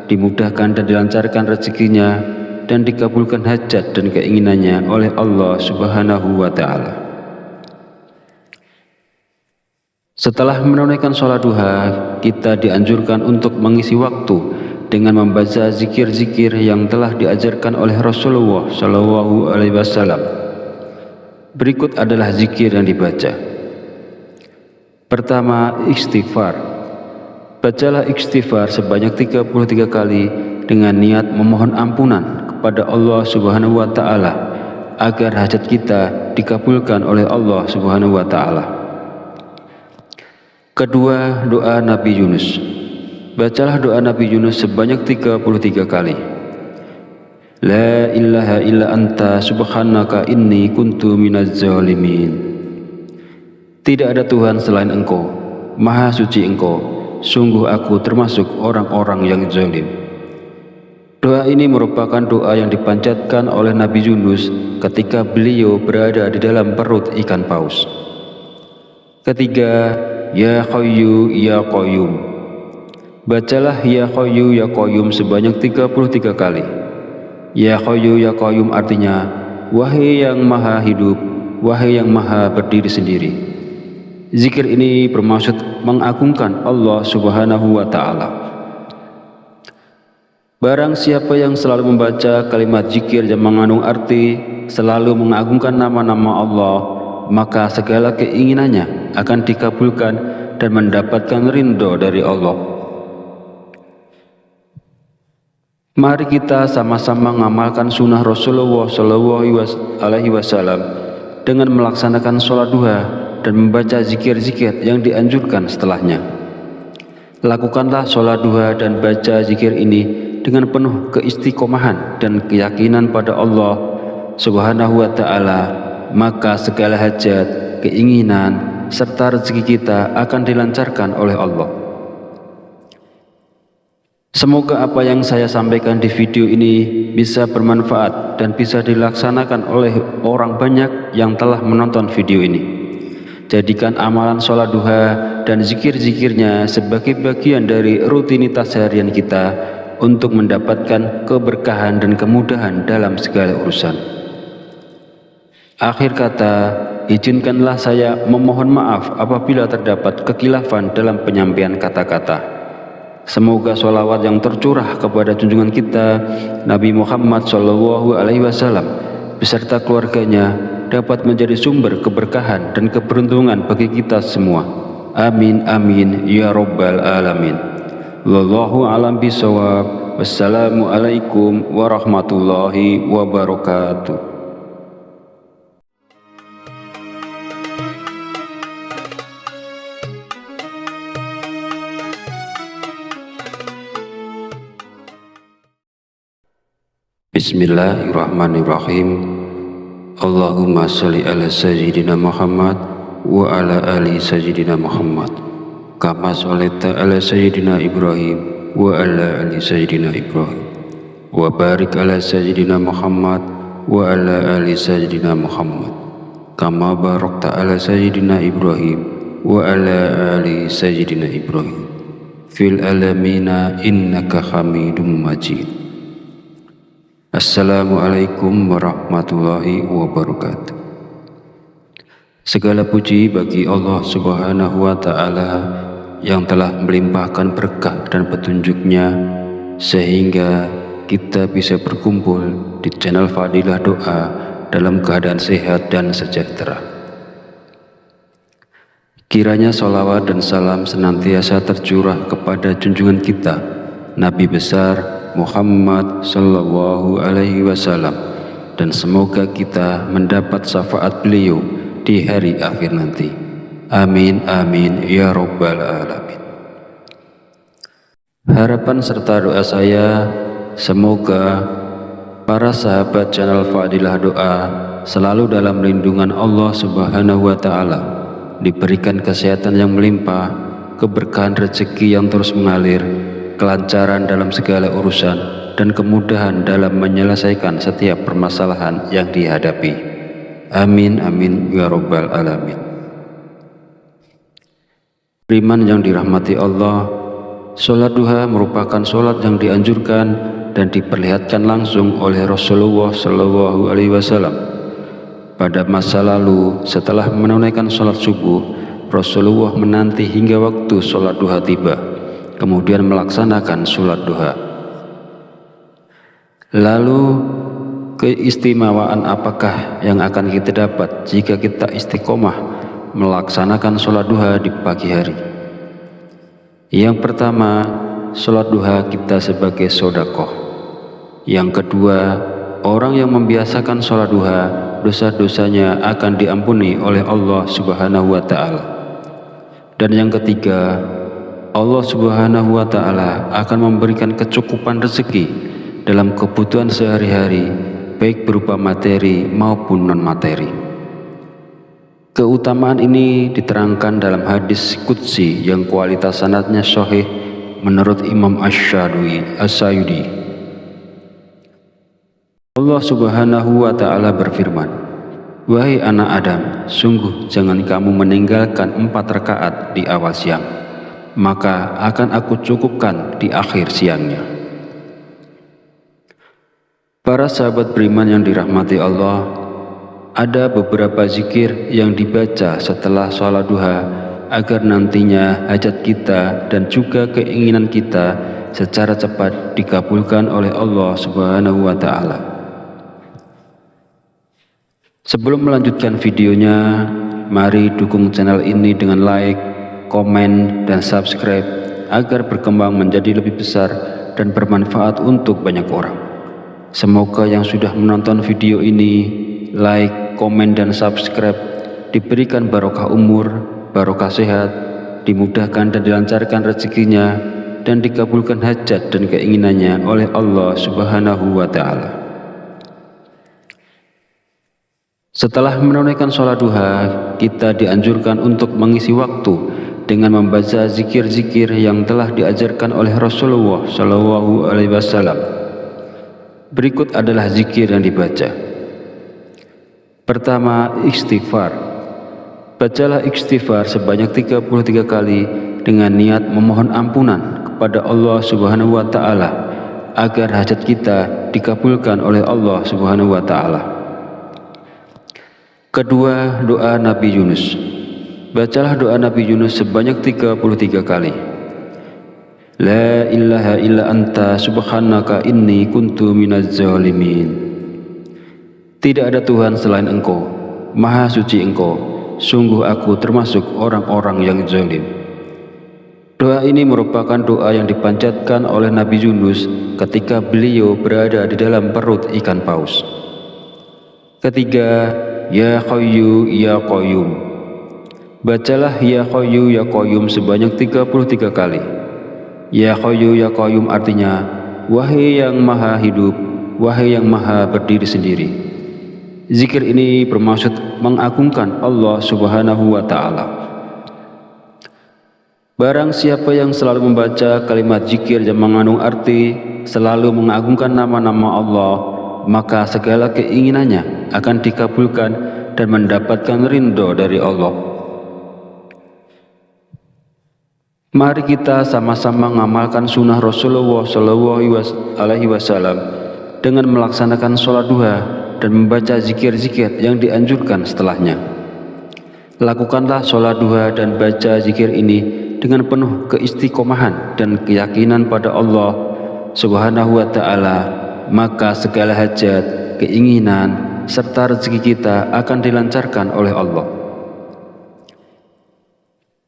dimudahkan dan dilancarkan rezekinya, dan dikabulkan hajat dan keinginannya oleh Allah Subhanahu wa Ta'ala. Setelah menunaikan sholat duha, kita dianjurkan untuk mengisi waktu dengan membaca zikir-zikir yang telah diajarkan oleh Rasulullah SAW. Berikut adalah zikir yang dibaca. Pertama, istighfar. Bacalah istighfar sebanyak 33 kali dengan niat memohon ampunan kepada Allah Subhanahu wa Ta'ala agar hajat kita dikabulkan oleh Allah Subhanahu wa Ta'ala. Kedua, doa Nabi Yunus. Bacalah doa Nabi Yunus sebanyak 33 kali. La ilaha illa anta subhanaka inni kuntu minaz zalimin. Tidak ada Tuhan selain Engkau, Maha Suci Engkau, sungguh aku termasuk orang-orang yang zalim. Doa ini merupakan doa yang dipanjatkan oleh Nabi Yunus ketika beliau berada di dalam perut ikan paus. Ketiga, Ya Hayyu Ya Qayyum. Bacalah Ya Hayyu Ya Qayyum sebanyak 33 kali. Ya Hayyu Ya Qayyum artinya, wahai yang maha hidup, wahai yang maha berdiri sendiri. Zikir ini bermaksud mengagungkan Allah Subhanahu wa Ta'ala. Barang siapa yang selalu membaca kalimat zikir yang mengandung arti selalu mengagungkan nama-nama Allah, maka segala keinginannya akan dikabulkan dan mendapatkan ridho dari Allah. Mari kita sama-sama mengamalkan sunnah Rasulullah SAW dengan melaksanakan sholat duha dan membaca zikir-zikir yang dianjurkan setelahnya. Lakukanlah sholat duha dan baca zikir ini dengan penuh keistiqomahan dan keyakinan pada Allah Subhanahu wa Ta'ala, maka segala hajat, keinginan, serta rezeki kita akan dilancarkan oleh Allah. Semoga apa yang saya sampaikan di video ini bisa bermanfaat dan bisa dilaksanakan oleh orang banyak yang telah menonton video ini. Jadikan amalan sholat duha dan zikir-zikirnya sebagai bagian dari rutinitas harian kita untuk mendapatkan keberkahan dan kemudahan dalam segala urusan. Akhir kata, izinkanlah saya memohon maaf apabila terdapat kekhilafan dalam penyampaian kata-kata. Semoga sholawat yang tercurah kepada junjungan kita Nabi Muhammad SAW beserta keluarganya dapat menjadi sumber keberkahan dan keberuntungan bagi kita semua. Amin amin ya rabbal alamin. Wallahu a'lam bishawab. Wassalamualaikum warahmatullahi wabarakatuh. Bismillahirrahmanirrahim. Allahumma sholli ala sayyidina Muhammad wa ala ali sayyidina Muhammad kama sholaita ala sayyidina Ibrahim wa ala ali sayyidina Ibrahim wa barik ala sayyidina Muhammad wa ala ali sayyidina Muhammad kama barakta ala sayyidina Ibrahim wa ala ali sayyidina Ibrahim fil alamina innaka Hamidum Majid. Assalamualaikum warahmatullahi wabarakatuh. Segala puji bagi Allah Subhanahu wa Ta'ala yang telah melimpahkan berkah dan petunjuknya sehingga kita bisa berkumpul di channel Fadilah Doa dalam keadaan sehat dan sejahtera. Kiranya sholawat dan salam senantiasa tercurah kepada junjungan kita Nabi besar Muhammad Sallallahu Alaihi Wasallam, dan semoga kita mendapat syafaat beliau di hari akhir nanti. Amin amin ya rabbal alamin. Harapan serta doa saya, semoga para sahabat channel Fadilah Doa selalu dalam lindungan Allah Subhanahu wa Ta'ala, diberikan kesehatan yang melimpah, keberkahan rezeki yang terus mengalir, kelancaran dalam segala urusan, dan kemudahan dalam menyelesaikan setiap permasalahan yang dihadapi. Amin amin ya rabbal alamin. Beriman yang dirahmati Allah, sholat duha merupakan sholat yang dianjurkan dan diperlihatkan langsung oleh Rasulullah Shallallahu Alaihi Wasallam. Pada masa lalu, setelah menunaikan sholat subuh, Rasulullah menanti hingga waktu sholat duha tiba, kemudian melaksanakan sholat duha. Lalu keistimewaan apakah yang akan kita dapat jika kita istiqomah melaksanakan sholat duha di pagi hari? Yang pertama, sholat duha kita sebagai sodakoh. Yang kedua, orang yang membiasakan sholat duha, dosa-dosanya akan diampuni oleh Allah Subhanahu wa Ta'ala. Dan yang ketiga, Allah Subhanahu wa Ta'ala akan memberikan kecukupan rezeki dalam kebutuhan sehari-hari, baik berupa materi maupun non-materi. Keutamaan ini diterangkan dalam hadis qudsi yang kualitas sanadnya sahih menurut Imam Asy-Syayudi. Allah Subhanahu wa Ta'ala berfirman, "Wahai anak Adam, sungguh jangan kamu meninggalkan 4 rakaat di awal siang, maka akan aku cukupkan di akhir siangnya." Para sahabat beriman yang dirahmati Allah, ada beberapa zikir yang dibaca setelah sholat duha agar nantinya hajat kita dan juga keinginan kita secara cepat dikabulkan oleh Allah Subhanahu wa Ta'ala. Sebelum melanjutkan videonya, mari dukung channel ini dengan like, komen, dan subscribe agar berkembang menjadi lebih besar dan bermanfaat untuk banyak orang. Semoga yang sudah menonton video ini, like, komen, dan subscribe diberikan barokah umur, barokah sehat, dimudahkan dan dilancarkan rezekinya, dan dikabulkan hajat dan keinginannya oleh Allah Subhanahu wa Ta'ala. Setelah menunaikan sholat duha, kita dianjurkan untuk mengisi waktu dengan membaca zikir-zikir yang telah diajarkan oleh Rasulullah Shallallahu Alaihi Wasallam. Berikut adalah zikir yang dibaca. Pertama, istighfar. Bacalah istighfar sebanyak 33 kali dengan niat memohon ampunan kepada Allah Subhanahu wa Ta'ala agar hajat kita dikabulkan oleh Allah Subhanahu wa Ta'ala. Kedua, doa Nabi Yunus. Bacalah doa Nabi Yunus sebanyak 33 kali. La ilaha illa anta subhanaka inni kuntu minaz zalimin. Tidak ada Tuhan selain Engkau, Maha suci Engkau, sungguh aku termasuk orang-orang yang zalim. Doa ini merupakan doa yang dipanjatkan oleh Nabi Yunus ketika beliau berada di dalam perut ikan paus. Ketiga, Ya Hayyu Ya Qayyum. Bacalah Ya Hayyu Ya Qayyum sebanyak 33 kali. Ya Hayyu Ya Qayyum artinya, wahai yang maha hidup, wahai yang maha berdiri sendiri. Zikir ini bermaksud mengagungkan Allah Subhanahu wa Ta'ala. Barang siapa yang selalu membaca kalimat zikir yang mengandung arti selalu mengagungkan nama-nama Allah, maka segala keinginannya akan dikabulkan dan mendapatkan ridho dari Allah. Mari kita sama-sama mengamalkan sunnah Rasulullah SAW dengan melaksanakan sholat duha dan membaca zikir-zikir yang dianjurkan setelahnya. Lakukanlah sholat duha dan baca zikir ini dengan penuh keistiqomahan dan keyakinan pada Allah Subhanahu wa Ta'ala, maka segala hajat, keinginan, serta rezeki kita akan dilancarkan oleh Allah.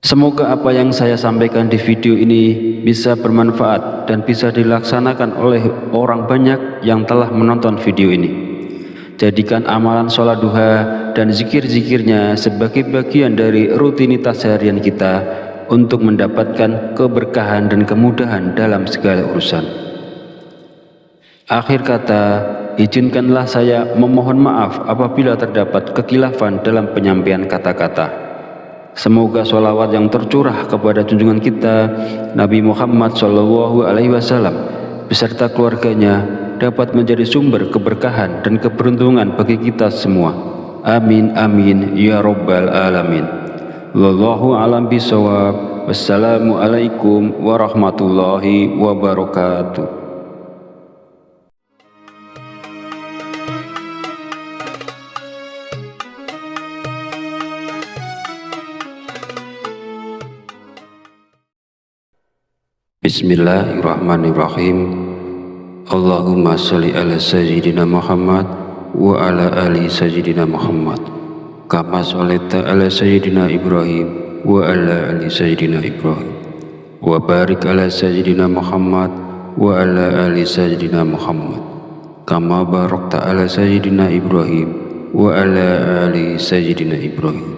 Semoga apa yang saya sampaikan di video ini bisa bermanfaat dan bisa dilaksanakan oleh orang banyak yang telah menonton video ini. Jadikan amalan sholat duha dan zikir-zikirnya sebagai bagian dari rutinitas harian kita untuk mendapatkan keberkahan dan kemudahan dalam segala urusan. Akhir kata, izinkanlah saya memohon maaf apabila terdapat kekhilafan dalam penyampaian kata-kata. Semoga sholawat yang tercurah kepada junjungan kita Nabi Muhammad SAW beserta keluarganya dapat menjadi sumber keberkahan dan keberuntungan bagi kita semua. Amin amin ya rabbal alamin. Wallahu a'lam bishawab. Wassalamualaikum warahmatullahi wabarakatuh. Bismillahirrahmanirrahim. Allahumma sholli ala sayyidina Muhammad wa ala ali sayyidina Muhammad kama sholaita ala sayyidina Ibrahim wa ala ali sayyidina Ibrahim wa barik ala sayyidina Muhammad wa ala ali sayyidina Muhammad kama barakta ala sayyidina Ibrahim wa ala ali sayyidina Ibrahim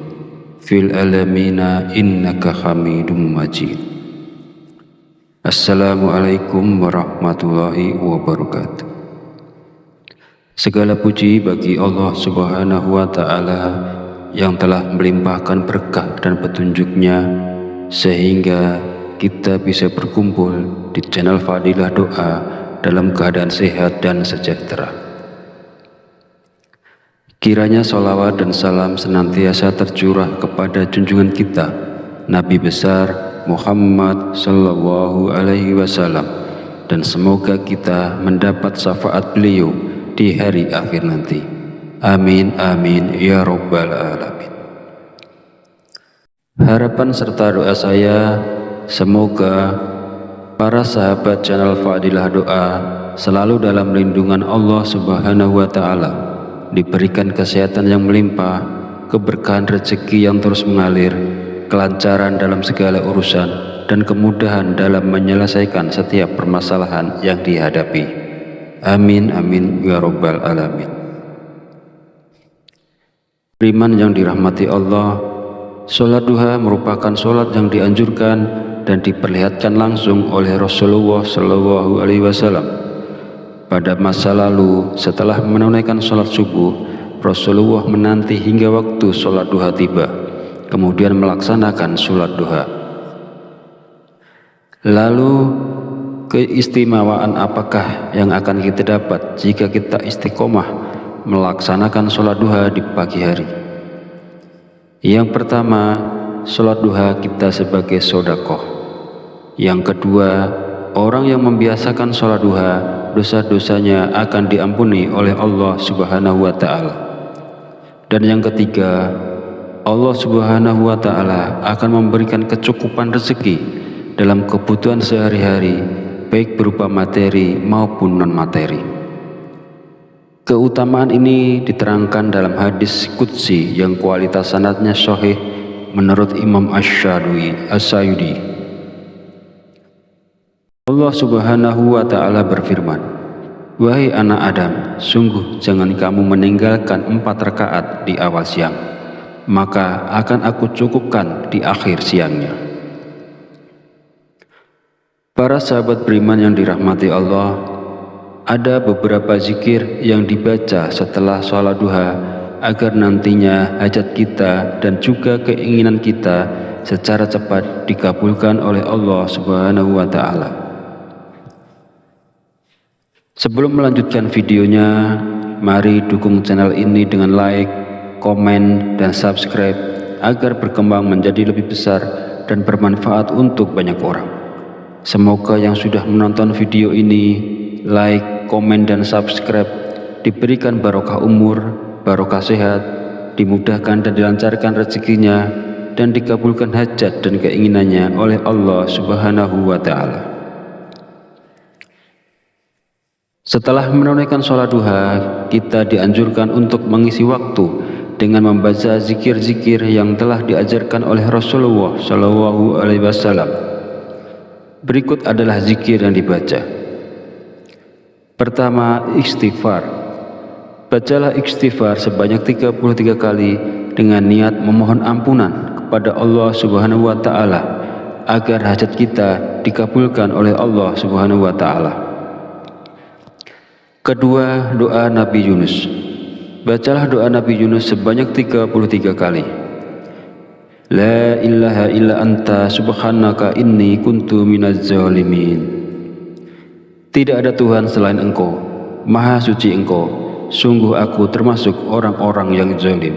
fil alamina innaka hamidum majid. Assalamualaikum warahmatullahi wabarakatuh. Segala puji bagi Allah Subhanahu wa Ta'ala yang telah melimpahkan berkah dan petunjuknya sehingga kita bisa berkumpul di channel Fadilah Doa dalam keadaan sehat dan sejahtera. Kiranya sholawat dan salam senantiasa tercurah kepada junjungan kita Nabi besar Muhammad sallallahu alaihi wasallam, dan semoga kita mendapat syafaat beliau di hari akhir nanti. Amin amin ya rabbal alamin. Harapan serta doa saya semoga para sahabat channel Fadilah Doa selalu dalam lindungan Allah Subhanahu wa Ta'ala, diberikan kesehatan yang melimpah, keberkahan rezeki yang terus mengalir, kelancaran dalam segala urusan, dan kemudahan dalam menyelesaikan setiap permasalahan yang dihadapi. Amin amin ya rabbal alamin. Beriman yang dirahmati Allah, sholat duha merupakan sholat yang dianjurkan dan diperlihatkan langsung oleh Rasulullah SAW. Pada masa lalu, setelah menunaikan sholat subuh, Rasulullah menanti hingga waktu sholat duha tiba, kemudian melaksanakan sholat duha. Lalu keistimewaan apakah yang akan kita dapat jika kita istiqomah melaksanakan sholat duha di pagi hari? Yang pertama, sholat duha kita sebagai sedekah. Yang kedua, orang yang membiasakan sholat duha, dosa-dosanya akan diampuni oleh Allah Subhanahu wa Ta'ala. Dan yang ketiga, Allah Subhanahu wa Ta'ala akan memberikan kecukupan rezeki dalam kebutuhan sehari-hari, baik berupa materi maupun non-materi. Keutamaan ini diterangkan dalam hadis qudsi yang kualitas sanadnya sahih menurut Imam Asy-Syayudi. Allah Subhanahu wa Ta'ala berfirman, "Wahai anak Adam, sungguh jangan kamu meninggalkan 4 rakaat di awal siang, maka akan aku cukupkan di akhir siangnya." Para sahabat beriman yang dirahmati Allah, ada beberapa zikir yang dibaca setelah sholat duha agar nantinya hajat kita dan juga keinginan kita secara cepat dikabulkan oleh Allah Subhanahu wa Ta'ala. Sebelum melanjutkan videonya, mari dukung channel ini dengan like, komen, dan subscribe agar berkembang menjadi lebih besar dan bermanfaat untuk banyak orang. Semoga yang sudah menonton video ini, like, komen, dan subscribe diberikan barokah umur, barokah sehat, dimudahkan dan dilancarkan rezekinya, dan dikabulkan hajat dan keinginannya oleh Allah Subhanahu wa Ta'ala. Setelah menunaikan sholat duha, kita dianjurkan untuk mengisi waktu dengan membaca zikir-zikir yang telah diajarkan oleh Rasulullah Shallallahu Alaihi Wasallam. Berikut adalah zikir yang dibaca. Pertama, istighfar. Bacalah istighfar sebanyak 33 kali dengan niat memohon ampunan kepada Allah Subhanahu wa Ta'ala agar hajat kita dikabulkan oleh Allah Subhanahu wa Ta'ala. Kedua, doa Nabi Yunus. Bacalah doa Nabi Yunus sebanyak 33 kali. La ilaha illa anta subhanaka inni kuntu minaz zalimin. Tidak ada Tuhan selain Engkau, Maha suci Engkau, sungguh aku termasuk orang-orang yang zalim.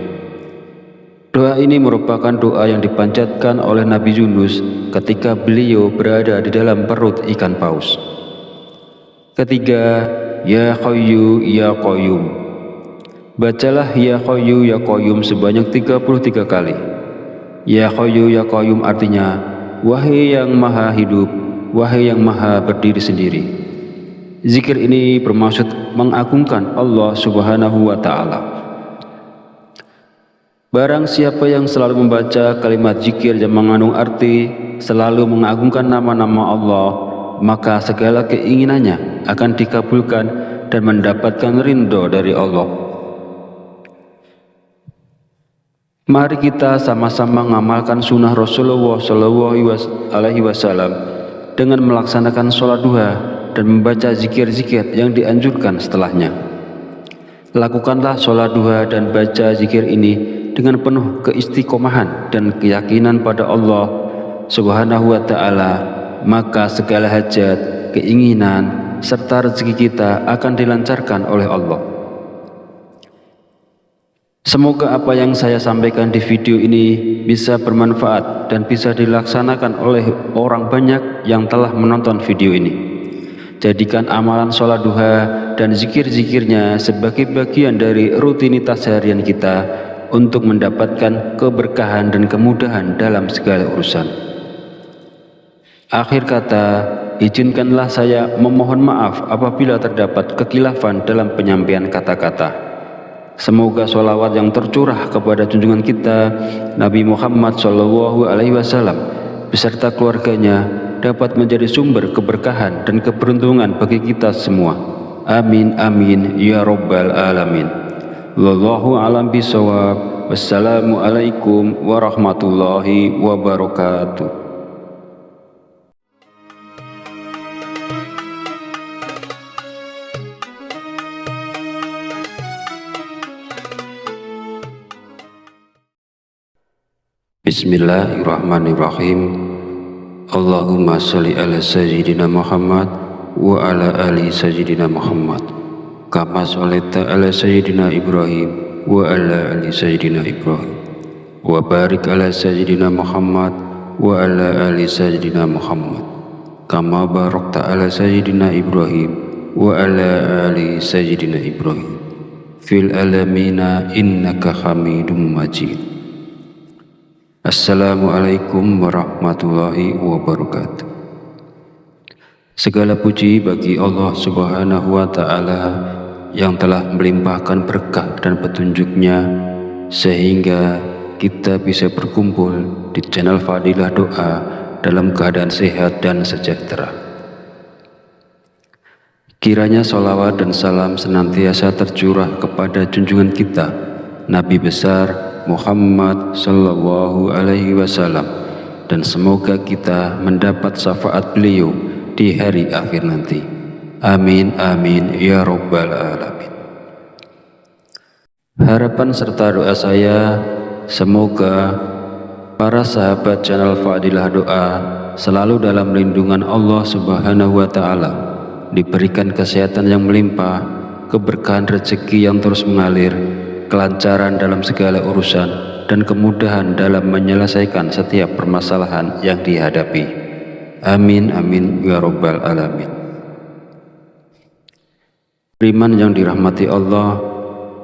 Doa ini merupakan doa yang dipanjatkan oleh Nabi Yunus ketika beliau berada di dalam perut ikan paus. Ketiga, Ya Qayyu Ya Qayyum. Bacalah Ya Qayyu Ya Qayyum sebanyak 33 kali. Ya Qayyu Ya Qayyum artinya, wahai yang maha hidup, wahai yang maha berdiri sendiri. Zikir ini bermaksud mengagungkan Allah Subhanahu wa Ta'ala. Barang siapa yang selalu membaca kalimat zikir yang mengandung arti selalu mengagungkan nama-nama Allah, maka segala keinginannya akan dikabulkan dan mendapatkan ridho dari Allah. Mari kita sama-sama mengamalkan sunnah Rasulullah Shallallahu Alaihi Wasallam dengan melaksanakan sholat duha dan membaca zikir-zikir yang dianjurkan setelahnya. Lakukanlah sholat duha dan baca zikir ini dengan penuh keistiqomahan dan keyakinan pada Allah Subhanahu wa Ta'ala, maka segala hajat, keinginan, serta rezeki kita akan dilancarkan oleh Allah. Semoga apa yang saya sampaikan di video ini bisa bermanfaat dan bisa dilaksanakan oleh orang banyak yang telah menonton video ini. Jadikan amalan sholat duha dan zikir-zikirnya sebagai bagian dari rutinitas harian kita untuk mendapatkan keberkahan dan kemudahan dalam segala urusan. Akhir kata, izinkanlah saya memohon maaf apabila terdapat kekhilafan dalam penyampaian kata-kata. Semoga sholawat yang tercurah kepada junjungan kita Nabi Muhammad Shallallahu Alaihi Wasallam beserta keluarganya dapat menjadi sumber keberkahan dan keberuntungan bagi kita semua. Amin amin ya rabbal alamin. Wallahu a'lam bishawab. Wassalamualaikum warahmatullahi wabarakatuh. Bismillahirrahmanirrahim. Allahumma sholli ala sayyidina Muhammad wa ala ali sayyidina Muhammad kama sholaita ala sayyidina Ibrahim wa ala ali sayyidina Ibrahim wa barik ala sayyidina Muhammad wa ala ali sayyidina Muhammad kama barakta ala sayyidina Ibrahim wa ala ali sayyidina Ibrahim fil alamina innaka Hamidum Majid. Assalamualaikum warahmatullahi wabarakatuh. Segala puji bagi Allah Subhanahu wa Ta'ala yang telah melimpahkan berkah dan petunjuknya sehingga kita bisa berkumpul di channel Fadilah Doa dalam keadaan sehat dan sejahtera. Kiranya sholawat dan salam senantiasa tercurah kepada junjungan kita Nabi besar Muhammad Sallallahu Alaihi Wasallam, dan semoga kita mendapat syafaat beliau di hari akhir nanti. Amin amin ya rabbal alamin. Harapan serta doa saya, semoga Para sahabat channel Fadilah Doa selalu dalam lindungan Allah Subhanahu wa Ta'ala, diberikan kesehatan yang melimpah, keberkahan rezeki yang terus mengalir, kelancaran dalam segala urusan, dan kemudahan dalam menyelesaikan setiap permasalahan yang dihadapi. Amin amin ya rabbal alamin. Beriman yang dirahmati Allah,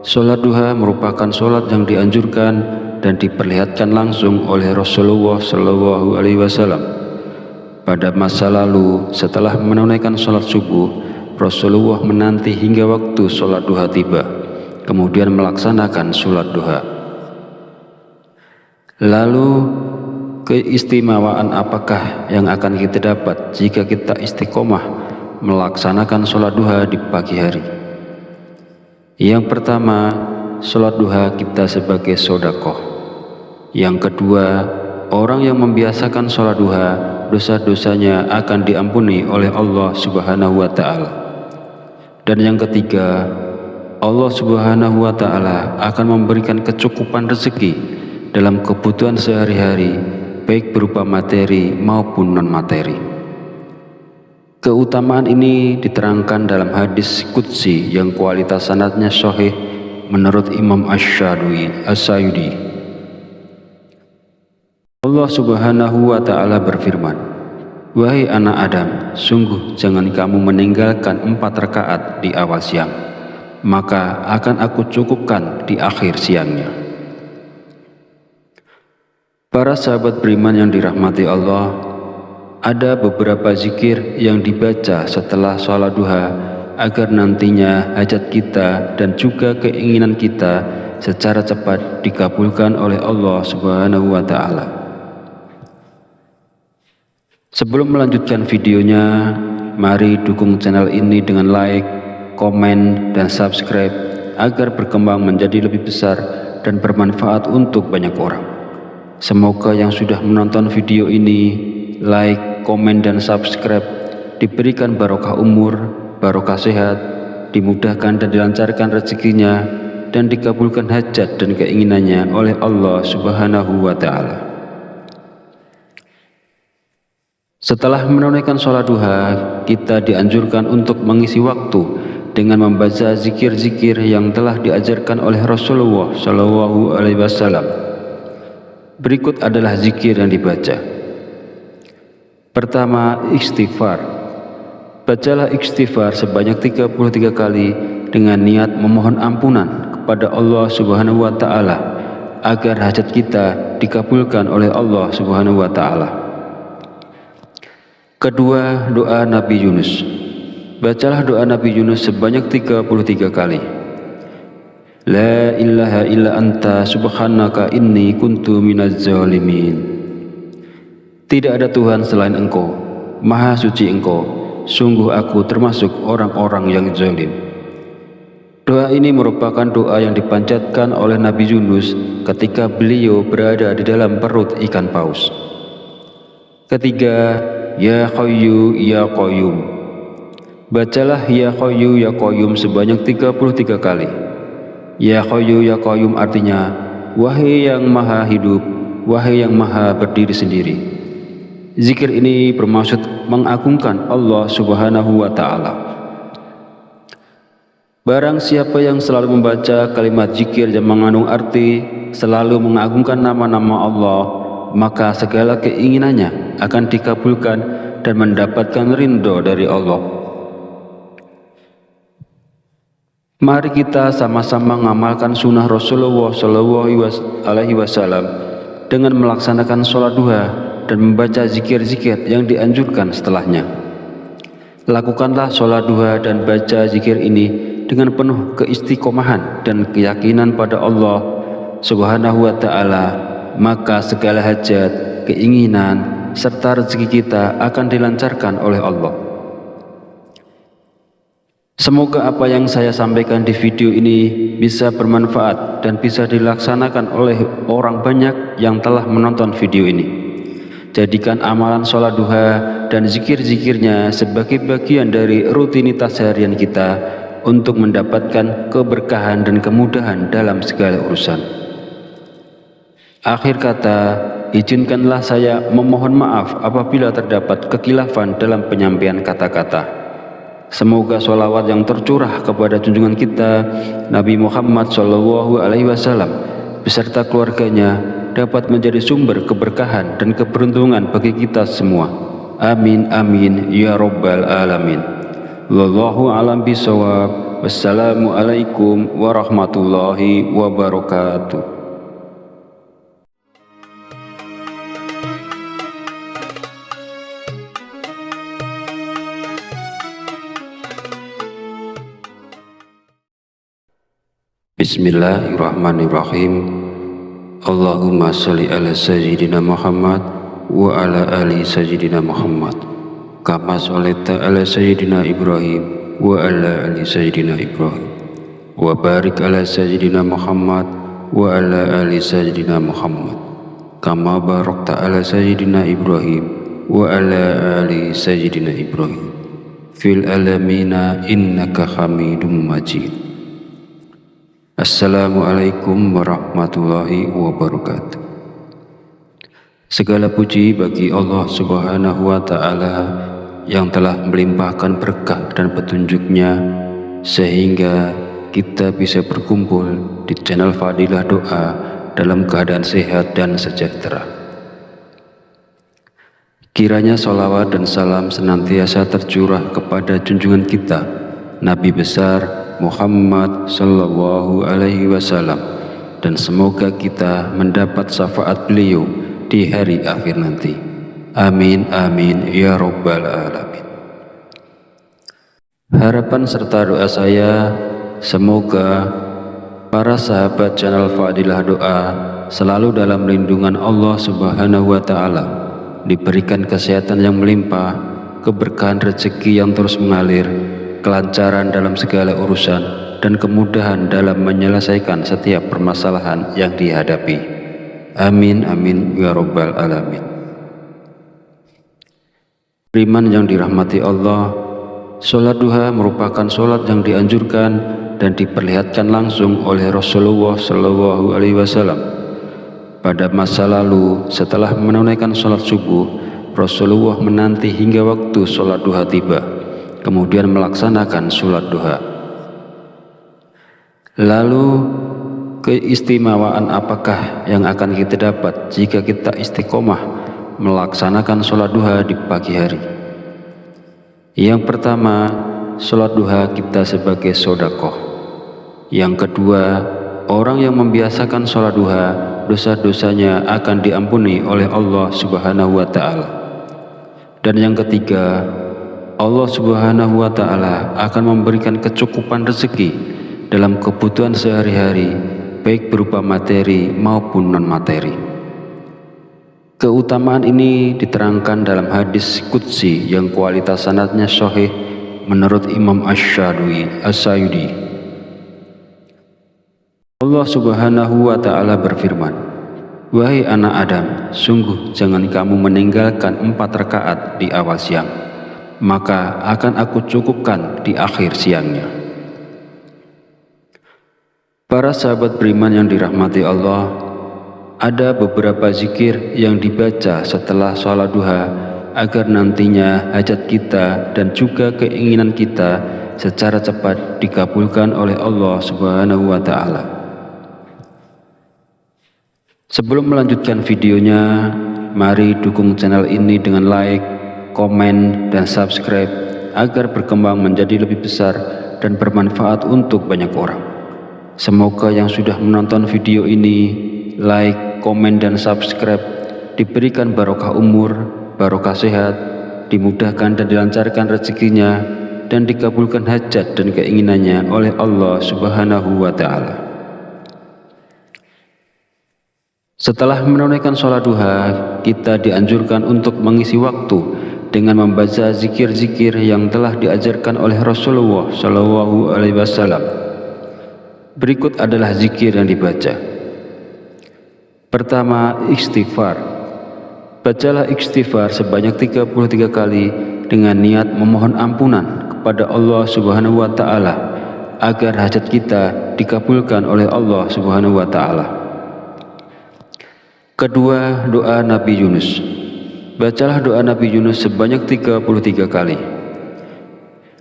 sholat duha merupakan sholat yang dianjurkan dan diperlihatkan langsung oleh Rasulullah Shallallahu Alaihi Wasallam. Pada masa lalu, setelah menunaikan sholat subuh, Rasulullah menanti hingga waktu sholat duha tiba, kemudian melaksanakan sholat duha. Lalu, keistimewaan apakah yang akan kita dapat jika kita istiqomah melaksanakan sholat duha di pagi hari? Yang pertama, sholat duha kita sebagai sedekah. Yang kedua, orang yang membiasakan sholat duha, dosa-dosanya akan diampuni oleh Allah Subhanahu wa Ta'ala. Dan yang ketiga, Allah Subhanahu wa Ta'ala akan memberikan kecukupan rezeki dalam kebutuhan sehari-hari, baik berupa materi maupun non-materi. Keutamaan ini diterangkan dalam hadis qudsi yang kualitas sanadnya sahih menurut Imam Asy-Syayudi. Allah Subhanahu wa Ta'ala berfirman, "Wahai anak Adam, sungguh jangan kamu meninggalkan 4 rakaat di awal siang, maka akan aku cukupkan di akhir siangnya." Para sahabat beriman yang dirahmati Allah, ada beberapa zikir yang dibaca setelah sholat duha agar nantinya hajat kita dan juga keinginan kita secara cepat dikabulkan oleh Allah Subhanahu wa Ta'ala. Sebelum melanjutkan videonya, mari dukung channel ini dengan like, komen, dan subscribe agar berkembang menjadi lebih besar dan bermanfaat untuk banyak orang. Semoga yang sudah menonton video ini, like, komen, dan subscribe diberikan barokah umur, barokah sehat, dimudahkan dan dilancarkan rezekinya, dan dikabulkan hajat dan keinginannya oleh Allah Subhanahu wa Ta'ala. Setelah menunaikan sholat duha, kita dianjurkan untuk mengisi waktu dengan membaca zikir-zikir yang telah diajarkan oleh Rasulullah Shallallahu Alaihi Wasallam. Berikut adalah zikir yang dibaca. Pertama, istighfar. Bacalah istighfar sebanyak 33 kali dengan niat memohon ampunan kepada Allah Subhanahu wa Ta'ala agar hajat kita dikabulkan oleh Allah Subhanahu wa Ta'ala. Kedua, doa Nabi Yunus. Bacalah doa Nabi Yunus sebanyak 33 kali. La ilaha illa anta subhanaka inni kuntu minaz zalimin. Tidak ada Tuhan selain Engkau, Maha suci Engkau, sungguh aku termasuk orang-orang yang zalim. Doa ini merupakan doa yang dipanjatkan oleh Nabi Yunus ketika beliau berada di dalam perut ikan paus. Ketiga, Ya Hayyu Ya Qayyum. Bacalah Ya Hayyu Ya Qayyum sebanyak 33 kali. Ya Hayyu Ya Qayyum artinya, wahai yang maha hidup, wahai yang maha berdiri sendiri. Zikir ini bermaksud mengagungkan Allah Subhanahu wa Ta'ala. Barang siapa yang selalu membaca kalimat zikir yang mengandung arti selalu mengagungkan nama-nama Allah, maka segala keinginannya akan dikabulkan dan mendapatkan ridho dari Allah. Mari kita sama-sama mengamalkan sunnah Rasulullah Shallallahu Alaihi Wasallam dengan melaksanakan sholat duha dan membaca zikir-zikir yang dianjurkan setelahnya. Lakukanlah sholat duha dan baca zikir ini dengan penuh keistiqomahan dan keyakinan pada Allah Subhanahu wa Ta'ala, maka segala hajat, keinginan, serta rezeki kita akan dilancarkan oleh Allah. Semoga apa yang saya sampaikan di video ini bisa bermanfaat dan bisa dilaksanakan oleh orang banyak yang telah menonton video ini. Jadikan amalan sholat duha dan zikir-zikirnya sebagai bagian dari rutinitas harian kita untuk mendapatkan keberkahan dan kemudahan dalam segala urusan. Akhir kata, izinkanlah saya memohon maaf apabila terdapat kekhilafan dalam penyampaian kata-kata. Semoga sholawat yang tercurah kepada junjungan kita Nabi Muhammad SAW beserta keluarganya dapat menjadi sumber keberkahan dan keberuntungan bagi kita semua. Amin amin ya rabbal alamin. Wallahu a'lam bishawab. Wassalamualaikum warahmatullahi wabarakatuh. Bismillahirrahmanirrahim. Allahumma sholli ala sayyidina Muhammad wa ala ali sayyidina Muhammad kama sholaita ala sayyidina Ibrahim wa ala ali sayyidina Ibrahim wa barik ala sayyidina Muhammad wa ala ali sayyidina Muhammad kama barakta ala sayyidina Ibrahim wa ala ali sayyidina Ibrahim fil alamina innaka hamidum majid. Assalamualaikum warahmatullahi wabarakatuh. Segala puji bagi Allah Subhanahu wa Ta'ala yang telah melimpahkan berkah dan petunjuknya sehingga kita bisa berkumpul di channel Fadilah Doa dalam keadaan sehat dan sejahtera. Kiranya sholawat dan salam senantiasa tercurah kepada junjungan kita Nabi besar Muhammad sallallahu alaihi wasallam, dan semoga kita mendapat syafaat beliau di hari akhir nanti. Amin amin ya rabbal alamin. Harapan serta doa saya semoga para sahabat channel Fadilah Doa selalu dalam lindungan Allah Subhanahu wa Ta'ala, diberikan kesehatan yang melimpah, keberkahan rezeki yang terus mengalir, kelancaran dalam segala urusan, dan kemudahan dalam menyelesaikan setiap permasalahan yang dihadapi. Amin amin ya rabbal alamin. Beriman yang dirahmati Allah, sholat duha merupakan sholat yang dianjurkan dan diperlihatkan langsung oleh Rasulullah SAW. Pada masa lalu, setelah menunaikan sholat subuh, Rasulullah menanti hingga waktu sholat duha tiba, kemudian melaksanakan sholat duha. Lalu keistimewaan apakah yang akan kita dapat jika kita istiqomah melaksanakan sholat duha di pagi hari? Yang pertama, sholat duha kita sebagai sodakoh. Yang kedua, orang yang membiasakan sholat duha, dosa-dosanya akan diampuni oleh Allah Subhanahu wa Ta'ala. Dan yang ketiga, Allah Subhanahu wa Ta'ala akan memberikan kecukupan rezeki dalam kebutuhan sehari-hari, baik berupa materi maupun non-materi. Keutamaan ini diterangkan dalam hadis qudsi yang kualitas sanadnya sahih menurut Imam Asy-Syadili. Allah Subhanahu wa Ta'ala berfirman, "Wahai anak Adam, sungguh jangan kamu meninggalkan 4 rakaat di awal siang, maka akan aku cukupkan di akhir siangnya." Para sahabat beriman yang dirahmati Allah, ada beberapa zikir yang dibaca setelah sholat duha agar nantinya hajat kita dan juga keinginan kita secara cepat dikabulkan oleh Allah Subhanahu wa Ta'ala. Sebelum melanjutkan videonya, mari dukung channel ini dengan like, komen, dan subscribe agar berkembang menjadi lebih besar dan bermanfaat untuk banyak orang. Semoga yang sudah menonton video ini, like, komen, dan subscribe diberikan barokah umur, barokah sehat, dimudahkan dan dilancarkan rezekinya, dan dikabulkan hajat dan keinginannya oleh Allah Subhanahu wa Ta'ala. Setelah menunaikan sholat duha, kita dianjurkan untuk mengisi waktu dengan membaca zikir-zikir yang telah diajarkan oleh Rasulullah SAW. Berikut adalah zikir yang dibaca. Pertama, istighfar. Bacalah istighfar sebanyak 33 kali dengan niat memohon ampunan kepada Allah Subhanahu wa Ta'ala agar hajat kita dikabulkan oleh Allah Subhanahu wa Ta'ala. Kedua, doa Nabi Yunus. Bacalah doa Nabi Yunus sebanyak 33 kali.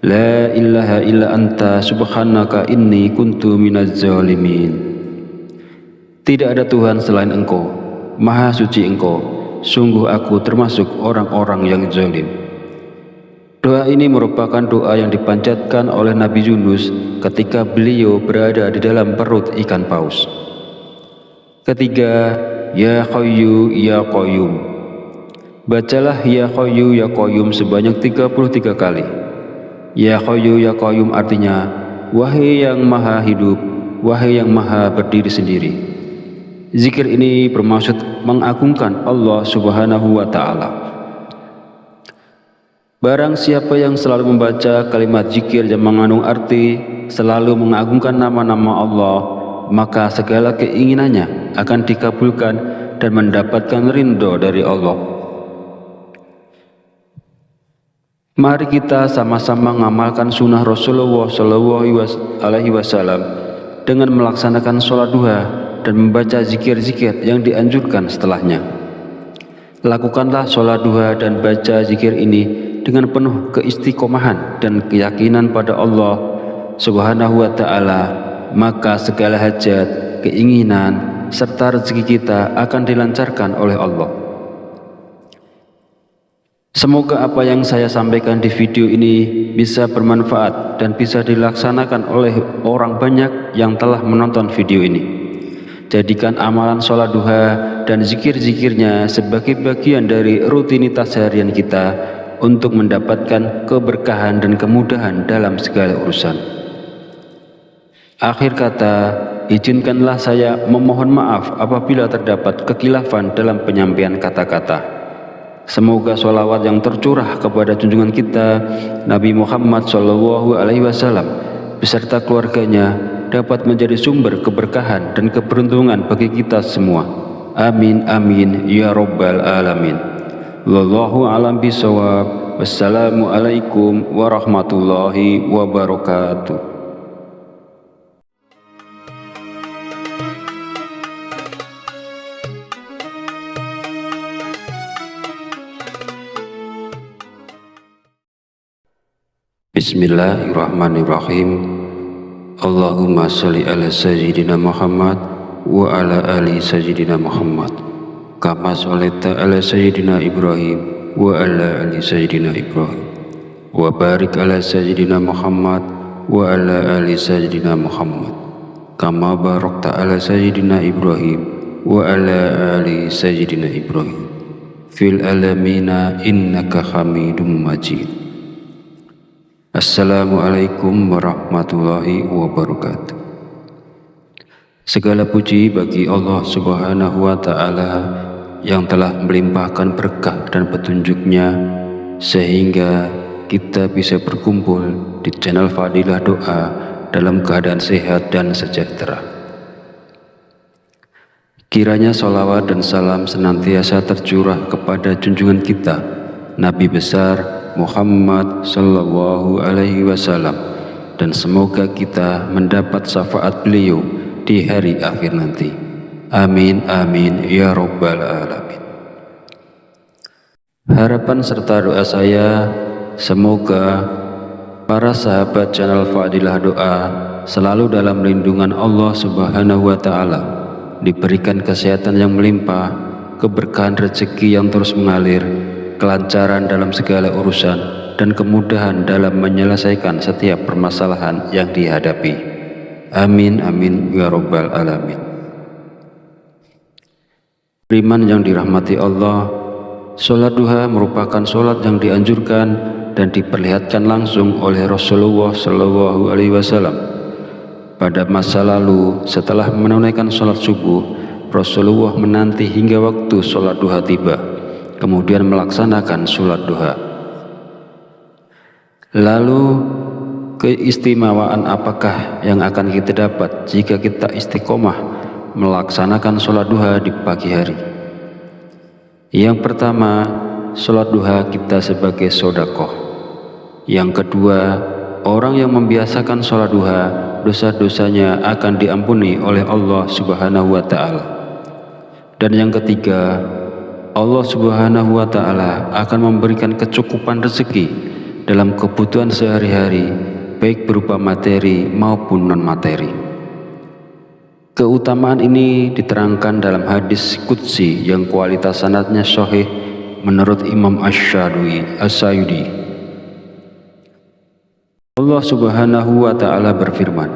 La ilaha illa anta subhanaka inni kuntu minaz zalimin. Tidak ada Tuhan selain Engkau, Maha suci Engkau, sungguh aku termasuk orang-orang yang zalim. Doa ini merupakan doa yang dipanjatkan oleh Nabi Yunus ketika beliau berada di dalam perut ikan paus. Ketiga, Ya Hayyu Ya Qayyum. Bacalah Ya Hayyu Ya Qayyum sebanyak 33 kali. Ya Hayyu Ya Qayyum artinya, wahai yang maha hidup, wahai yang maha berdiri sendiri. Zikir ini bermaksud mengagungkan Allah Subhanahu wa Ta'ala. Barang siapa yang selalu membaca kalimat zikir yang mengandung arti selalu mengagungkan nama-nama Allah, maka segala keinginannya akan dikabulkan dan mendapatkan ridho dari Allah. Mari kita sama-sama mengamalkan sunnah Rasulullah SAW dengan melaksanakan sholat duha dan membaca zikir-zikir yang dianjurkan setelahnya. Lakukanlah sholat duha dan baca zikir ini dengan penuh keistiqomahan dan keyakinan pada Allah Subhanahu wa Ta'ala, maka segala hajat, keinginan, serta rezeki kita akan dilancarkan oleh Allah. Semoga apa yang saya sampaikan di video ini bisa bermanfaat dan bisa dilaksanakan oleh orang banyak yang telah menonton video ini. Jadikan amalan sholat duha dan zikir-zikirnya sebagai bagian dari rutinitas harian kita untuk mendapatkan keberkahan dan kemudahan dalam segala urusan. Akhir kata, izinkanlah saya memohon maaf apabila terdapat kekhilafan dalam penyampaian kata-kata. Semoga sholawat yang tercurah kepada junjungan kita Nabi Muhammad SAW beserta keluarganya dapat menjadi sumber keberkahan dan keberuntungan bagi kita semua. Amin amin ya rabbal alamin. Wallahu a'lam bishawab. Wassalamualaikum warahmatullahi wabarakatuh. Bismillahirrahmanirrahim. Allahumma sholli ala sayyidina Muhammad wa ala ali sayyidina Muhammad kama sholaita ala sayyidina Ibrahim wa ala ali sayyidina Ibrahim wa barik ala sayyidina Muhammad wa ala ali sayyidina Muhammad kama barakta ala sayyidina Ibrahim wa ala ali sayyidina Ibrahim fil alamina innaka hamidum majid. Assalamualaikum warahmatullahi wabarakatuh. Segala puji bagi Allah Subhanahu wa Ta'ala yang telah melimpahkan berkah dan petunjuknya sehingga kita bisa berkumpul di channel Fadilah Doa dalam keadaan sehat dan sejahtera. Kiranya salawat dan salam senantiasa tercurah kepada junjungan kita Nabi besar Muhammad sallallahu alaihi wasallam, dan semoga kita mendapat syafaat beliau di hari akhir nanti. Amin amin ya rabbal alamin. Harapan serta doa saya, semoga para sahabat channel Fadilah Doa selalu dalam lindungan Allah Subhanahu wa Ta'ala, diberikan kesehatan yang melimpah, keberkahan rezeki yang terus mengalir, kelancaran dalam segala urusan, dan kemudahan dalam menyelesaikan setiap permasalahan yang dihadapi. Amin amin ya rabbal alamin. Beriman yang dirahmati Allah, sholat duha merupakan sholat yang dianjurkan dan diperlihatkan langsung oleh Rasulullah Shallallahu Alaihi Wasallam. Pada masa lalu, setelah menunaikan sholat subuh, Rasulullah menanti hingga waktu sholat duha tiba, kemudian melaksanakan sholat duha. Lalu, keistimewaan apakah yang akan kita dapat jika kita istiqomah melaksanakan sholat duha di pagi hari? Yang pertama, sholat duha kita sebagai sodakoh. Yang kedua, orang yang membiasakan sholat duha, dosa-dosanya akan diampuni oleh Allah Subhanahu wa Ta'ala. Dan yang ketiga, Allah Subhanahu wa Ta'ala akan memberikan kecukupan rezeki dalam kebutuhan sehari-hari, baik berupa materi maupun non-materi. Keutamaan ini diterangkan dalam hadis qudsi yang kualitas sanadnya sahih menurut Imam Asy-Syayudi. Allah Subhanahu wa Ta'ala berfirman,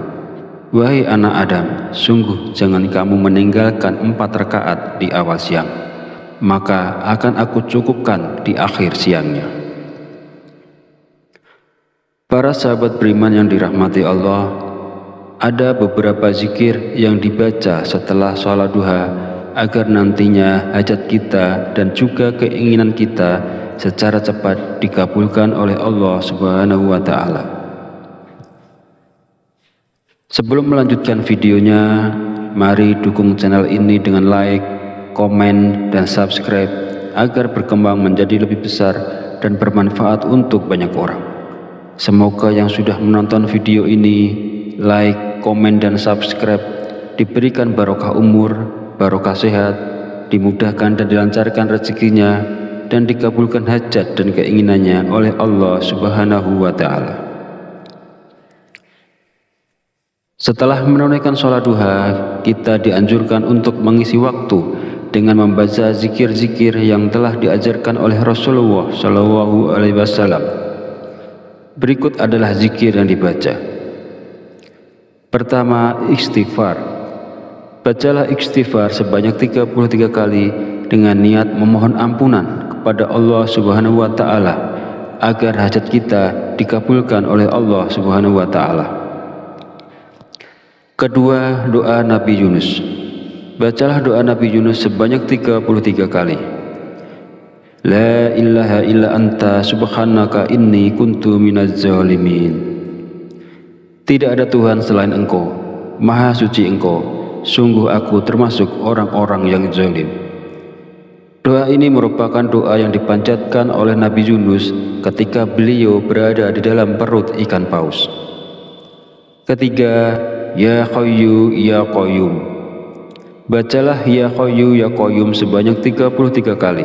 "Wahai anak Adam, sungguh jangan kamu meninggalkan 4 rakaat di awal siang, maka akan aku cukupkan di akhir siangnya." Para sahabat beriman yang dirahmati Allah, ada beberapa zikir yang dibaca setelah sholat duha agar nantinya hajat kita dan juga keinginan kita secara cepat dikabulkan oleh Allah Subhanahu wa Ta'ala. Sebelum melanjutkan videonya, mari dukung channel ini dengan like, komen, dan subscribe agar berkembang menjadi lebih besar dan bermanfaat untuk banyak orang. Semoga yang sudah menonton video ini, like, komen, dan subscribe diberikan barokah umur, barokah sehat, dimudahkan dan dilancarkan rezekinya, dan dikabulkan hajat dan keinginannya oleh Allah Subhanahu wa Ta'ala. Setelah menunaikan sholat duha, kita dianjurkan untuk mengisi waktu dengan membaca zikir-zikir yang telah diajarkan oleh Rasulullah Shallallahu Alaihi Wasallam. Berikut adalah zikir yang dibaca. Pertama, istighfar. Bacalah istighfar sebanyak 33 kali dengan niat memohon ampunan kepada Allah Subhanahu wa Ta'ala agar hajat kita dikabulkan oleh Allah Subhanahu wa Ta'ala. Kedua, doa Nabi Yunus. Bacalah doa Nabi Yunus sebanyak 33 kali. La ilaha illa anta subhanaka inni kuntu minaz zalimin. Tidak ada Tuhan selain Engkau, Maha Suci Engkau, sungguh aku termasuk orang-orang yang zalim. Doa ini merupakan doa yang dipanjatkan oleh Nabi Yunus ketika beliau berada di dalam perut ikan paus. Ketiga, Ya Hayyu Ya Qayyum. Bacalah Ya Hayyu Ya Qayyum sebanyak 33 kali.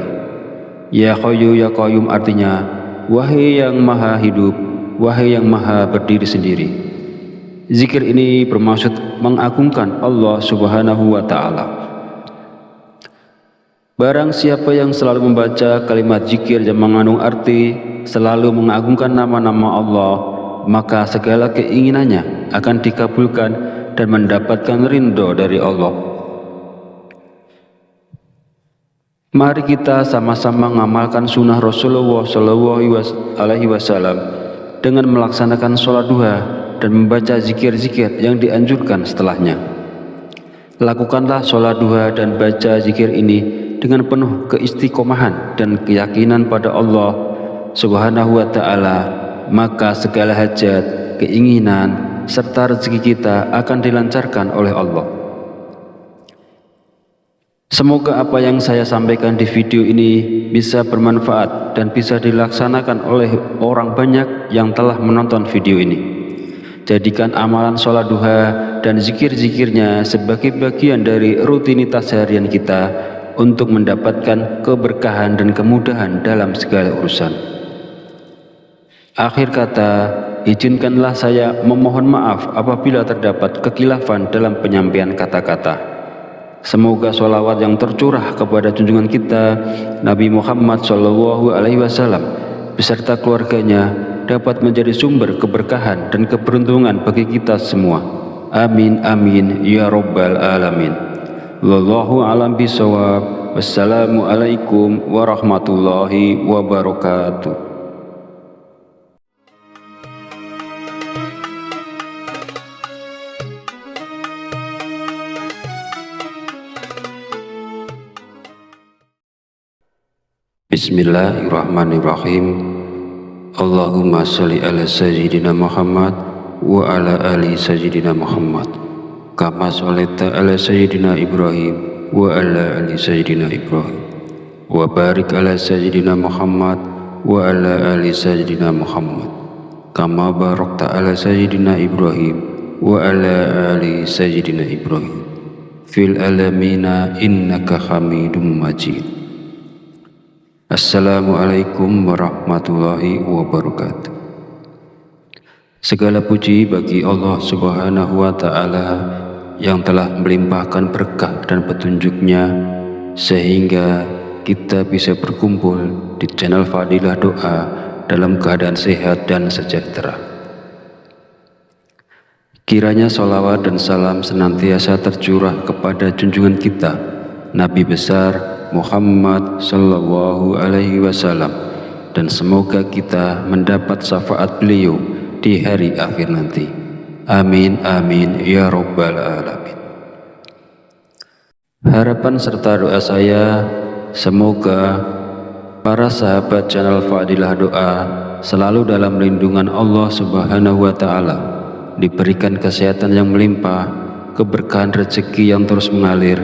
Ya Hayyu Ya Qayyum artinya, wahai yang maha hidup, wahai yang maha berdiri sendiri. Zikir ini bermaksud mengagungkan Allah Subhanahu wa Ta'ala. Barang siapa yang selalu membaca kalimat zikir yang mengandung arti selalu mengagungkan nama-nama Allah, maka segala keinginannya akan dikabulkan dan mendapatkan ridho dari Allah. Mari kita sama-sama mengamalkan sunnah Rasulullah SAW dengan melaksanakan sholat duha dan membaca zikir-zikir yang dianjurkan setelahnya. Lakukanlah sholat duha dan baca zikir ini dengan penuh keistiqomahan dan keyakinan pada Allah Subhanahu wa Ta'ala, maka segala hajat, keinginan, serta rezeki kita akan dilancarkan oleh Allah. Semoga apa yang saya sampaikan di video ini bisa bermanfaat dan bisa dilaksanakan oleh orang banyak yang telah menonton video ini. Jadikan amalan sholat duha dan zikir-zikirnya sebagai bagian dari rutinitas harian kita untuk mendapatkan keberkahan dan kemudahan dalam segala urusan. Akhir kata, izinkanlah saya memohon maaf apabila terdapat kekhilafan dalam penyampaian kata-kata. Semoga sholawat yang tercurah kepada junjungan kita Nabi Muhammad SAW beserta keluarganya dapat menjadi sumber keberkahan dan keberuntungan bagi kita semua. Amin amin ya rabbal alamin. Wallahu a'lam bishawab. Wassalamualaikum warahmatullahi wabarakatuh. Bismillahirrahmanirrahim. Allahumma sholli ala sayyidina Muhammad wa ala ali sayyidina Muhammad kama sholaita ala sayyidina Ibrahim wa ala ali sayyidina Ibrahim wa barik ala sayyidina Muhammad wa ala ali sayyidina Muhammad kama barakta ala sayyidina Ibrahim wa ala ali sayyidina Ibrahim fil alamina innaka hamidum majid. Assalamualaikum warahmatullahi wabarakatuh. Segala puji bagi Allah Subhanahu wa Ta'ala yang telah melimpahkan berkah dan petunjuknya sehingga kita bisa berkumpul di channel Fadilah Doa dalam keadaan sehat dan sejahtera. Kiranya sholawat dan salam senantiasa tercurah kepada junjungan kita Nabi besar Muhammad Sallallahu Alaihi Wasallam, dan semoga kita mendapat syafaat beliau di hari akhir nanti. Amin amin ya rabbal alamin. Harapan serta doa saya, semoga para sahabat channel Fadilah Doa selalu dalam lindungan Allah Subhanahu wa Ta'ala, diberikan kesehatan yang melimpah, keberkahan rezeki yang terus mengalir,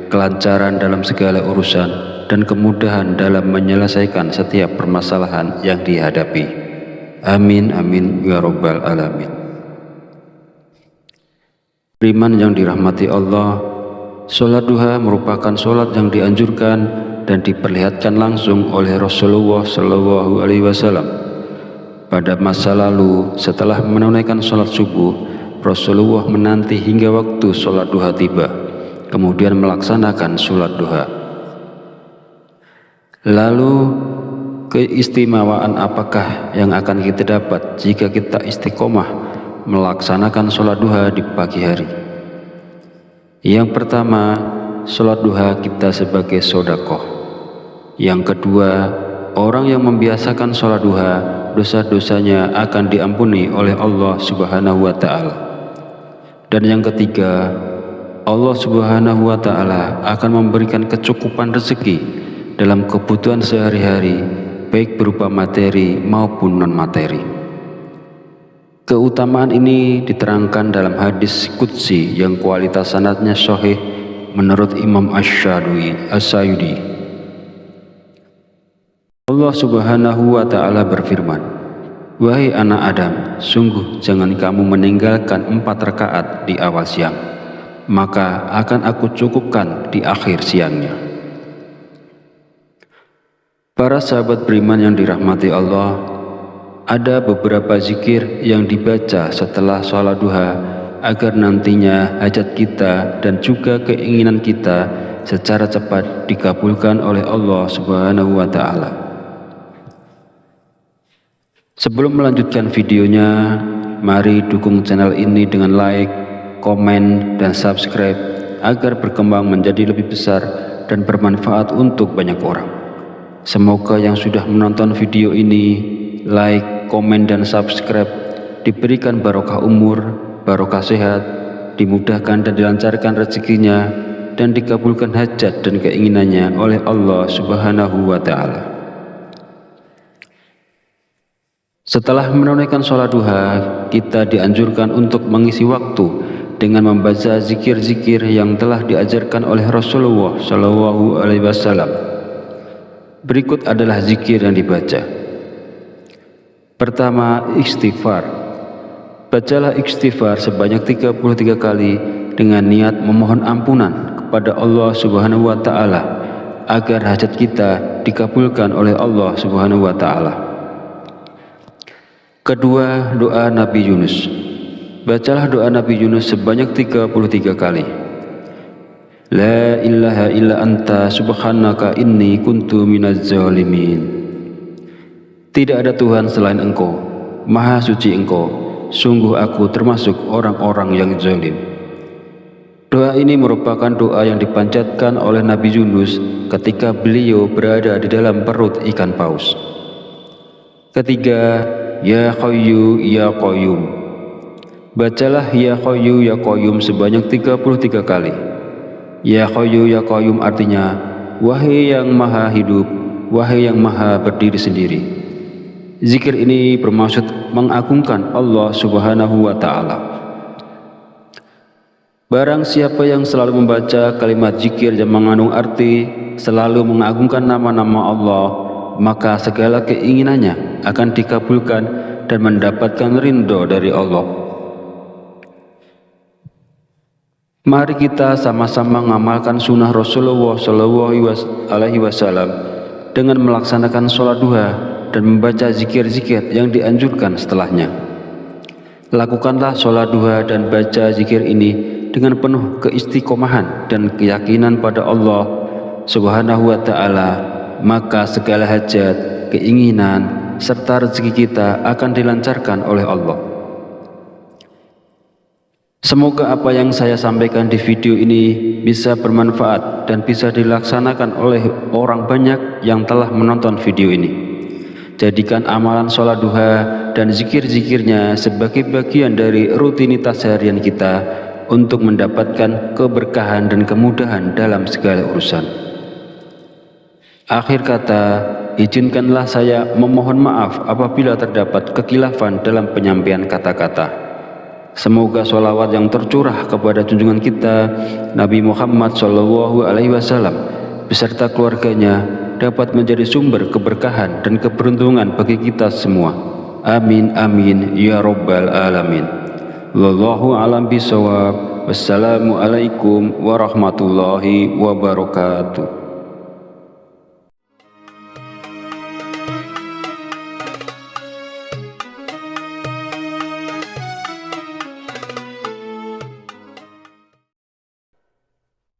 kelancaran dalam segala urusan, dan kemudahan dalam menyelesaikan setiap permasalahan yang dihadapi. Amin amin ya rabbal alamin. Beriman yang dirahmati Allah, sholat duha merupakan sholat yang dianjurkan dan diperlihatkan langsung oleh Rasulullah Shallallahu Alaihi Wasallam. Pada masa lalu, setelah menunaikan sholat subuh, Rasulullah menanti hingga waktu sholat duha tiba, kemudian melaksanakan sholat duha. Lalu, keistimewaan apakah yang akan kita dapat jika kita istiqomah melaksanakan sholat duha di pagi hari? Yang pertama, sholat duha kita sebagai sedekah. Yang kedua, orang yang membiasakan sholat duha, dosa-dosanya akan diampuni oleh Allah Subhanahu wa Ta'ala. Dan yang ketiga, Allah Subhanahu wa Ta'ala akan memberikan kecukupan rezeki dalam kebutuhan sehari-hari, baik berupa materi maupun non-materi. Keutamaan ini diterangkan dalam hadis qudsi yang kualitas sanadnya sahih menurut Imam Asy-Syayudi. Allah Subhanahu wa Ta'ala berfirman, "Wahai anak Adam, sungguh jangan kamu meninggalkan 4 rakaat di awal siang, maka akan aku cukupkan di akhir siangnya." Para sahabat beriman yang dirahmati Allah, ada beberapa zikir yang dibaca setelah sholat duha agar nantinya hajat kita dan juga keinginan kita secara cepat dikabulkan oleh Allah Subhanahu wa Ta'ala. Sebelum melanjutkan videonya, mari dukung channel ini dengan like, komen, dan subscribe agar berkembang menjadi lebih besar dan bermanfaat untuk banyak orang. Semoga yang sudah menonton video ini, like, komen, dan subscribe diberikan barokah umur, barokah sehat, dimudahkan dan dilancarkan rezekinya, dan dikabulkan hajat dan keinginannya oleh Allah Subhanahu wa Ta'ala. Setelah menunaikan sholat duha, kita dianjurkan untuk mengisi waktu dengan membaca zikir-zikir yang telah diajarkan oleh Rasulullah Shallallahu Alaihi Wasallam. Berikut adalah zikir yang dibaca. Pertama, istighfar. Bacalah istighfar sebanyak 33 kali dengan niat memohon ampunan kepada Allah Subhanahu wa Ta'ala agar hajat kita dikabulkan oleh Allah Subhanahu wa Ta'ala. Kedua, doa Nabi Yunus. Bacalah doa Nabi Yunus sebanyak 33 kali. La ilaha illa anta subhanaka inni kuntu minaz zalimin. Tidak ada Tuhan selain Engkau, Maha suci Engkau, sungguh aku termasuk orang-orang yang zalim. Doa ini merupakan doa yang dipanjatkan oleh Nabi Yunus ketika beliau berada di dalam perut ikan paus. Ketiga, Ya Hayyu Ya Qayyum. Bacalah Ya Hayyu Ya Qayyum sebanyak 33 kali. Ya Hayyu Ya Qayyum artinya, wahai yang maha hidup, wahai yang maha berdiri sendiri. Zikir ini bermaksud mengagungkan Allah Subhanahu wa Ta'ala. Barang siapa yang selalu membaca kalimat zikir yang mengandung arti selalu mengagungkan nama-nama Allah, maka segala keinginannya akan dikabulkan dan mendapatkan ridho dari Allah. Mari kita sama-sama mengamalkan sunnah Rasulullah SAW dengan melaksanakan sholat duha dan membaca zikir-zikir yang dianjurkan setelahnya. Lakukanlah sholat duha dan baca zikir ini dengan penuh keistiqomahan dan keyakinan pada Allah Subhanahu wa Ta'ala, maka segala hajat, keinginan, serta rezeki kita akan dilancarkan oleh Allah. Semoga apa yang saya sampaikan di video ini bisa bermanfaat dan bisa dilaksanakan oleh orang banyak yang telah menonton video ini. Jadikan amalan sholat duha dan zikir-zikirnya sebagai bagian dari rutinitas harian kita untuk mendapatkan keberkahan dan kemudahan dalam segala urusan. Akhir kata, izinkanlah saya memohon maaf apabila terdapat kekhilafan dalam penyampaian kata-kata. Semoga sholawat yang tercurah kepada junjungan kita Nabi Muhammad SAW beserta keluarganya dapat menjadi sumber keberkahan dan keberuntungan bagi kita semua. Amin amin ya rabbal alamin. Wallahu a'lam bishawab. Wassalamualaikum warahmatullahi wabarakatuh.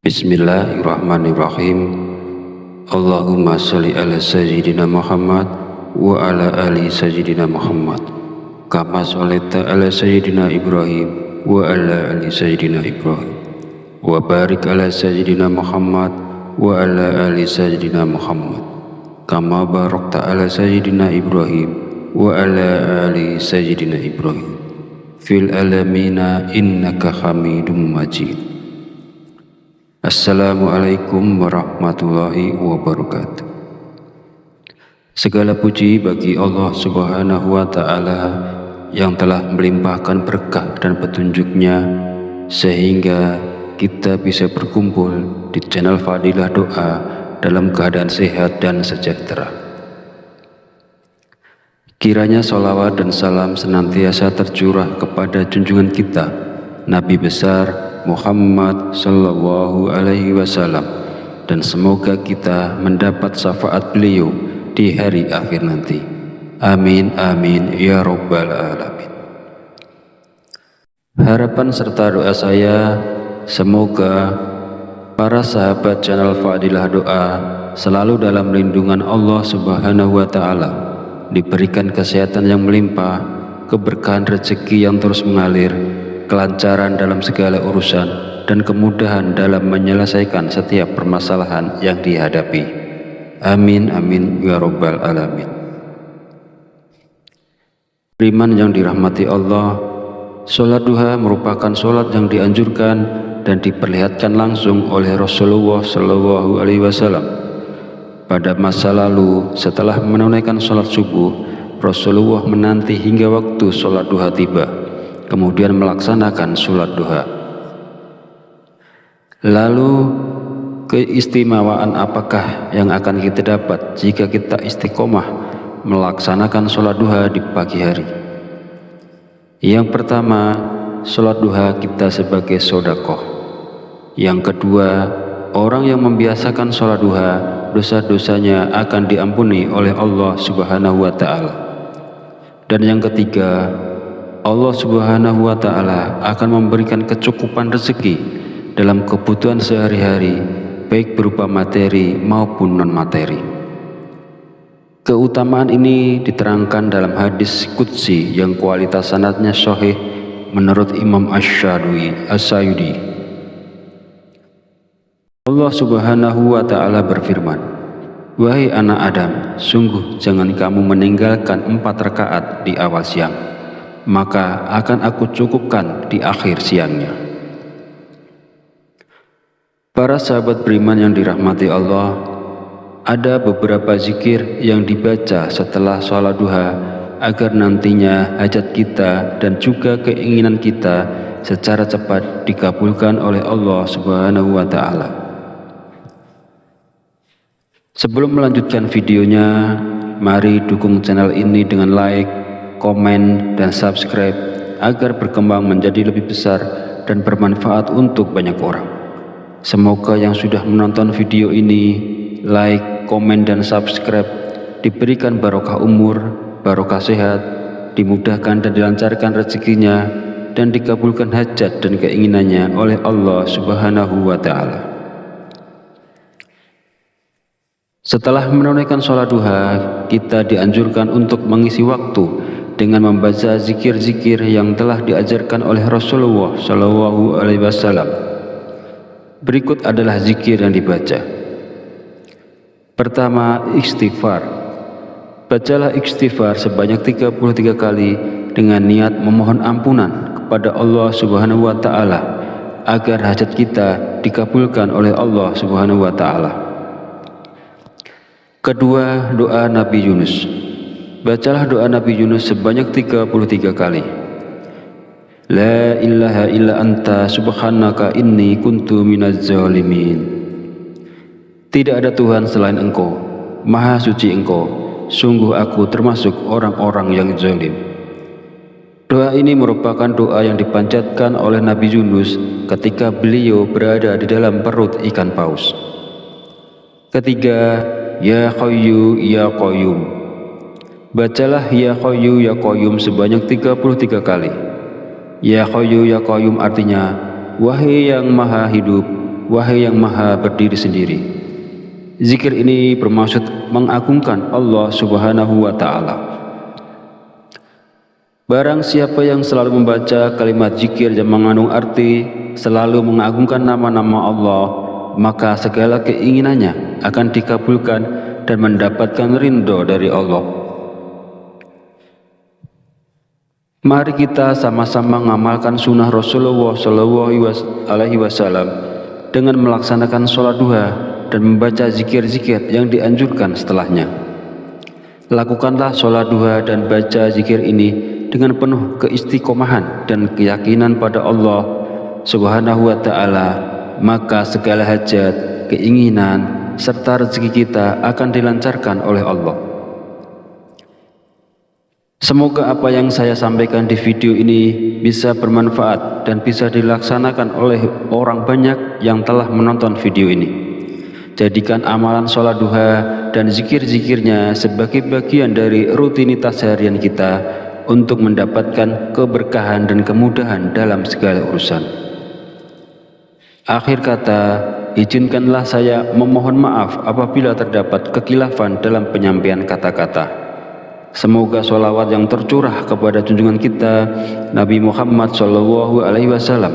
Bismillahirrahmanirrahim. Allahumma sholli ala sayyidina Muhammad wa ala ali sayyidina Muhammad kama sholaita ala sayyidina Ibrahim wa ala ali sayyidina Ibrahim wa barik ala sayyidina Muhammad wa ala ali sayyidina Muhammad kama barakta ala sayyidina Ibrahim wa ala ali sayyidina Ibrahim fil alamina innaka Hamidum Majid. Assalamualaikum warahmatullahi wabarakatuh. Segala puji bagi Allah Subhanahu wa Ta'ala yang telah melimpahkan berkah dan petunjuknya sehingga kita bisa berkumpul di channel Fadilah Doa dalam keadaan sehat dan sejahtera. Kiranya sholawat dan salam senantiasa tercurah kepada junjungan kita Nabi besar Muhammad sallallahu alaihi wasallam, dan semoga kita mendapat syafaat beliau di hari akhir nanti. Amin amin ya rabbal alamin. Harapan serta doa saya, semoga para sahabat channel Fadilah Doa selalu dalam lindungan Allah Subhanahu wa Ta'ala, diberikan kesehatan yang melimpah, keberkahan rezeki yang terus mengalir, kelancaran dalam segala urusan, dan kemudahan dalam menyelesaikan setiap permasalahan yang dihadapi. Amin amin ya rabbal alamin. Beriman yang dirahmati Allah, sholat duha merupakan sholat yang dianjurkan dan diperlihatkan langsung oleh Rasulullah SAW. Pada masa lalu, setelah menunaikan sholat subuh, Rasulullah menanti hingga waktu sholat duha tiba, kemudian melaksanakan sholat duha. Lalu keistimewaan apakah yang akan kita dapat jika kita istiqomah melaksanakan sholat duha di pagi hari? Yang pertama, sholat duha kita sebagai sedekah. Yang kedua, orang yang membiasakan sholat duha, dosa-dosanya akan diampuni oleh Allah Subhanahu wa Ta'ala. Dan yang ketiga, Allah Subhanahu wa Ta'ala akan memberikan kecukupan rezeki dalam kebutuhan sehari-hari, baik berupa materi maupun non-materi. Keutamaan ini diterangkan dalam hadis qudsi yang kualitas sanadnya sahih menurut Imam Asy-Syayudi. Allah Subhanahu wa Ta'ala berfirman, "Wahai anak Adam, sungguh jangan kamu meninggalkan 4 rakaat di awal siang, maka akan aku cukupkan di akhir siangnya." Para sahabat beriman yang dirahmati Allah, ada beberapa zikir yang dibaca setelah sholat duha agar nantinya hajat kita dan juga keinginan kita secara cepat dikabulkan oleh Allah Subhanahu wa Ta'ala. Sebelum melanjutkan videonya, mari dukung channel ini dengan like, komen, dan subscribe agar berkembang menjadi lebih besar dan bermanfaat untuk banyak orang. Semoga yang sudah menonton video ini like, komen, dan subscribe diberikan barokah umur, barokah sehat, dimudahkan dan dilancarkan rezekinya, dan dikabulkan hajat dan keinginannya oleh Allah Subhanahu wa Ta'ala. Setelah menunaikan sholat duha, kita dianjurkan untuk mengisi waktu dengan membaca zikir-zikir yang telah diajarkan oleh Rasulullah Shallallahu Alaihi Wasallam. Berikut adalah zikir yang dibaca. Pertama, istighfar. Bacalah istighfar sebanyak 33 kali dengan niat memohon ampunan kepada Allah Subhanahu wa Ta'ala agar hajat kita dikabulkan oleh Allah Subhanahu wa Ta'ala. Kedua, doa Nabi Yunus. Bacalah doa Nabi Yunus sebanyak 33 kali. La ilaha illa anta subhanaka inni kuntu minaz zalimin. Tidak ada Tuhan selain Engkau, Maha suci Engkau, sungguh aku termasuk orang-orang yang zalim. Doa ini merupakan doa yang dipanjatkan oleh Nabi Yunus ketika beliau berada di dalam perut ikan paus. Ketiga, Ya Hayyu Ya Qayyum. Bacalah Ya Hayyu Ya Qayyum sebanyak 33 kali. Ya Hayyu Ya Qayyum artinya, wahai yang maha hidup, wahai yang maha berdiri sendiri. Zikir ini bermaksud mengagungkan Allah Subhanahu wa Ta'ala. Barang siapa yang selalu membaca kalimat zikir yang mengandung arti selalu mengagungkan nama-nama Allah, maka segala keinginannya akan dikabulkan dan mendapatkan ridho dari Allah. Mari kita sama-sama mengamalkan sunnah Rasulullah Shallallahu Alaihi Wasallam dengan melaksanakan sholat duha dan membaca zikir-zikir yang dianjurkan setelahnya. Lakukanlah sholat duha dan baca zikir ini dengan penuh keistiqomahan dan keyakinan pada Allah Subhanahu wa Ta'ala, maka segala hajat, keinginan, serta rezeki kita akan dilancarkan oleh Allah. Semoga apa yang saya sampaikan di video ini bisa bermanfaat dan bisa dilaksanakan oleh orang banyak yang telah menonton video ini. Jadikan amalan sholat duha dan zikir-zikirnya sebagai bagian dari rutinitas harian kita untuk mendapatkan keberkahan dan kemudahan dalam segala urusan. Akhir kata, izinkanlah saya memohon maaf apabila terdapat kekhilafan dalam penyampaian kata-kata. Semoga sholawat yang tercurah kepada junjungan kita Nabi Muhammad Shallallahu Alaihi Wasallam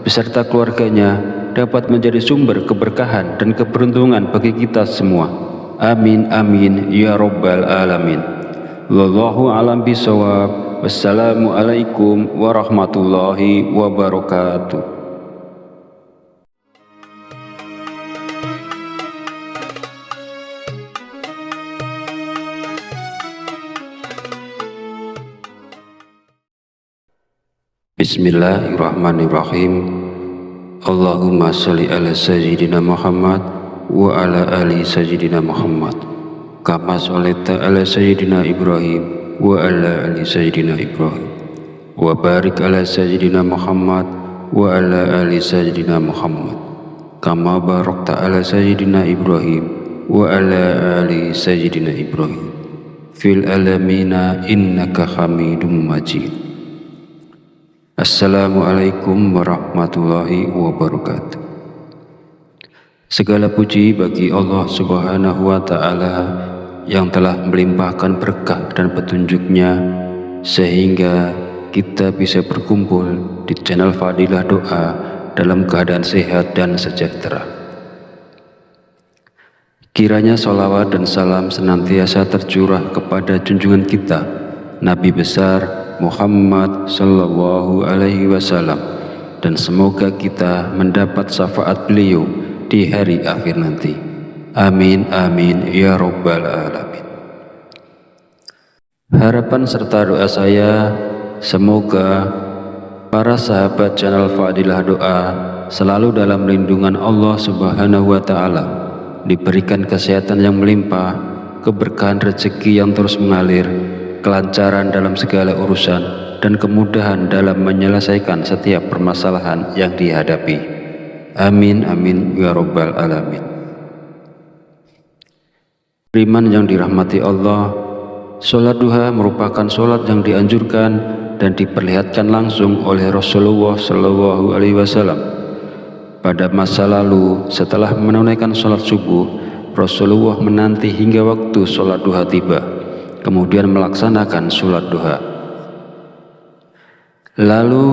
beserta keluarganya dapat menjadi sumber keberkahan dan keberuntungan bagi kita semua. Amin amin ya robbal alamin. Wallahu a'lam bishawab. Wassalamualaikum warahmatullahi wabarakatuh. Bismillahirrahmanirrahim. Allahumma sholli ala sayyidina Muhammad wa ala ali sayyidina Muhammad kama sholaita ala sayyidina Ibrahim wa ala ali sayyidina Ibrahim wa barik ala sayyidina Muhammad wa ala ali sayyidina Muhammad kama barakta ala sayyidina Ibrahim wa ala ali sayyidina Ibrahim fil alamina innaka hamidum majid. Assalamualaikum warahmatullahi wabarakatuh. Segala puji bagi Allah Subhanahu wa Ta'ala yang telah melimpahkan berkah dan petunjuknya sehingga kita bisa berkumpul di channel Fadilah Doa dalam keadaan sehat dan sejahtera. Kiranya sholawat dan salam senantiasa tercurah kepada junjungan kita Nabi besar Muhammad Sallallahu Alaihi Wasallam, dan semoga kita mendapat syafaat beliau di hari akhir nanti. Amin amin ya robbal alamin. Harapan serta doa saya, semoga para sahabat channel Fadilah Doa selalu dalam lindungan Allah Subhanahu wa Ta'ala, diberikan kesehatan yang melimpah, keberkahan rezeki yang terus mengalir, kelancaran dalam segala urusan, dan kemudahan dalam menyelesaikan setiap permasalahan yang dihadapi. Amin amin ya rabbal alamin. Beriman yang dirahmati Allah, sholat duha merupakan sholat yang dianjurkan dan diperlihatkan langsung oleh Rasulullah Shallallahu Alaihi Wasallam. Pada masa lalu, setelah menunaikan sholat subuh, Rasulullah menanti hingga waktu sholat duha tiba, kemudian melaksanakan sholat duha. Lalu,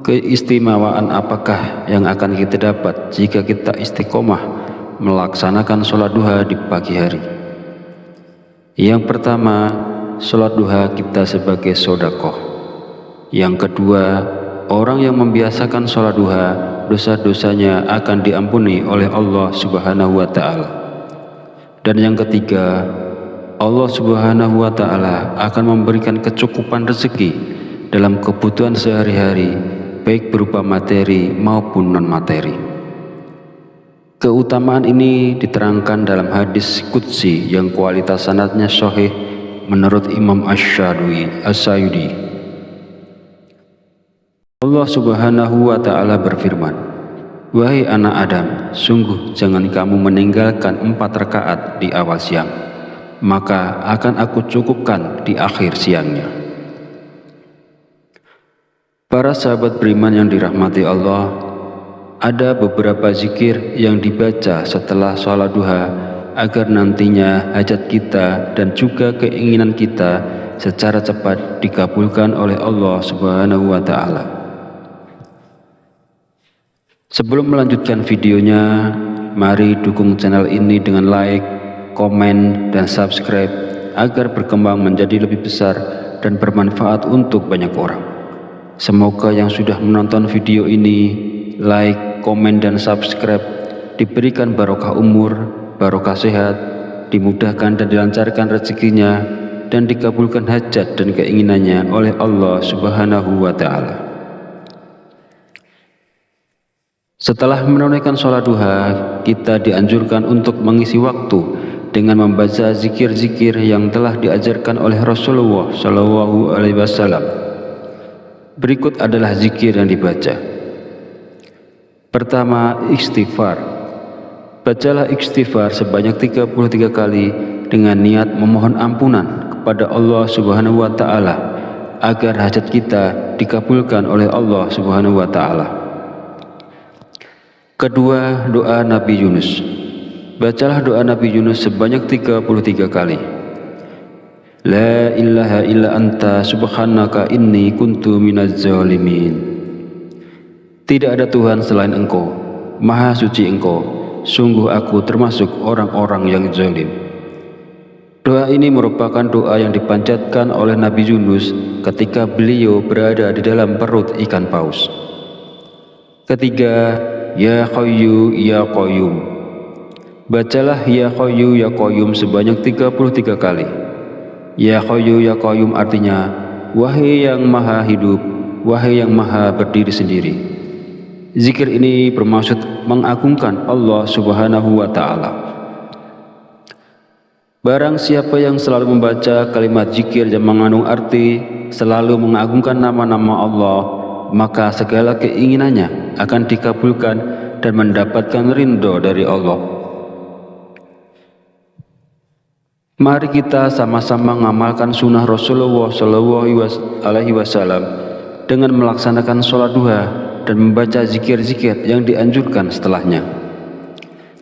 keistimewaan apakah yang akan kita dapat jika kita istiqomah melaksanakan sholat duha di pagi hari? Yang pertama, sholat duha kita sebagai sedekah. Yang kedua, orang yang membiasakan sholat duha, dosa-dosanya akan diampuni oleh Allah Subhanahu wa Ta'ala. Dan yang ketiga, Allah Subhanahu wa Ta'ala akan memberikan kecukupan rezeki dalam kebutuhan sehari-hari, baik berupa materi maupun non-materi. Keutamaan ini diterangkan dalam hadis qudsi yang kualitas sanadnya sahih menurut Imam Asy-Syadili. Allah Subhanahu wa Ta'ala berfirman, "Wahai anak Adam, sungguh jangan kamu meninggalkan 4 rakaat di awal siang, maka akan aku cukupkan di akhir siangnya." Para sahabat beriman yang dirahmati Allah, ada beberapa zikir yang dibaca setelah sholat duha agar nantinya hajat kita dan juga keinginan kita secara cepat dikabulkan oleh Allah Subhanahu wa Ta'ala. Sebelum melanjutkan videonya, mari dukung channel ini dengan like, komen, dan subscribe agar berkembang menjadi lebih besar dan bermanfaat untuk banyak orang. Semoga yang sudah menonton video ini, like, komen, dan subscribe diberikan barokah umur, barokah sehat, dimudahkan dan dilancarkan rezekinya, dan dikabulkan hajat dan keinginannya oleh Allah Subhanahu wa Ta'ala. Setelah menunaikan sholat duha, kita dianjurkan untuk mengisi waktu dengan membaca zikir-zikir yang telah diajarkan oleh Rasulullah Shallallahu Alaihi Wasallam. Berikut adalah zikir yang dibaca. Pertama, istighfar. Bacalah istighfar sebanyak 33 kali dengan niat memohon ampunan kepada Allah Subhanahu wa Ta'ala agar hajat kita dikabulkan oleh Allah Subhanahu wa Ta'ala. Kedua, doa Nabi Yunus. Bacalah doa Nabi Yunus sebanyak 33 kali. La ilaha illa anta subhanaka inni kuntu minaz zalimin. Tidak ada Tuhan selain Engkau, Maha Suci Engkau, sungguh aku termasuk orang-orang yang zalim. Doa ini merupakan doa yang dipanjatkan oleh Nabi Yunus ketika beliau berada di dalam perut ikan paus. Ketiga, Ya Hayyu Ya Qayyum. Bacalah Ya Hayyu Ya Qayyum sebanyak 33 kali. Ya Hayyu Ya Qayyum artinya, wahai yang maha hidup, wahai yang maha berdiri sendiri. Zikir ini bermaksud mengagungkan Allah Subhanahu wa Ta'ala. Barang siapa yang selalu membaca kalimat zikir yang mengandung arti selalu mengagungkan nama-nama Allah, maka segala keinginannya akan dikabulkan dan mendapatkan ridho dari Allah. Mari kita sama-sama mengamalkan sunnah Rasulullah Shallallahu Alaihi Wasallam dengan melaksanakan sholat duha dan membaca zikir-zikir yang dianjurkan setelahnya.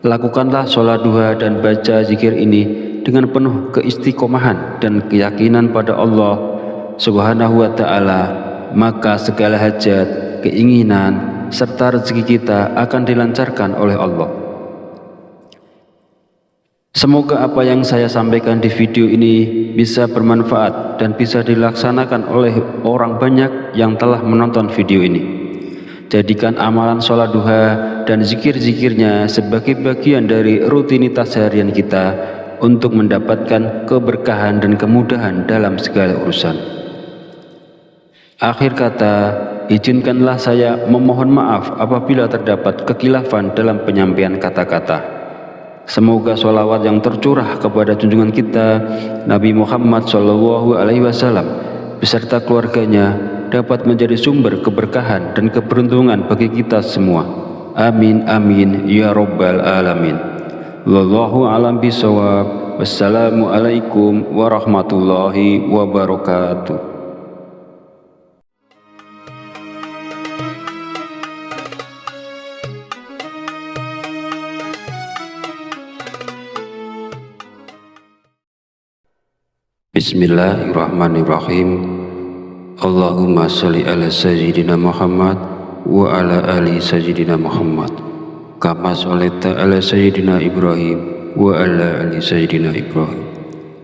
Lakukanlah sholat duha dan baca zikir ini dengan penuh keistiqomahan dan keyakinan pada Allah Subhanahu wa Ta'ala, maka segala hajat, keinginan, serta rezeki kita akan dilancarkan oleh Allah. Semoga apa yang saya sampaikan di video ini bisa bermanfaat dan bisa dilaksanakan oleh orang banyak yang telah menonton video ini. Jadikan amalan sholat duha dan zikir-zikirnya sebagai bagian dari rutinitas harian kita untuk mendapatkan keberkahan dan kemudahan dalam segala urusan. Akhir kata, izinkanlah saya memohon maaf apabila terdapat kekhilafan dalam penyampaian kata-kata. Semoga sholawat yang tercurah kepada junjungan kita Nabi Muhammad SAW beserta keluarganya dapat menjadi sumber keberkahan dan keberuntungan bagi kita semua. Amin amin ya rabbal alamin. Wallahu a'lam bishawab. Wassalamualaikum warahmatullahi wabarakatuh. Bismillahirrahmanirrahim. Allahumma sholli ala sayyidina Muhammad wa ala ali sayyidina Muhammad kama sholaita ala sayyidina Ibrahim wa ala ali sayyidina Ibrahim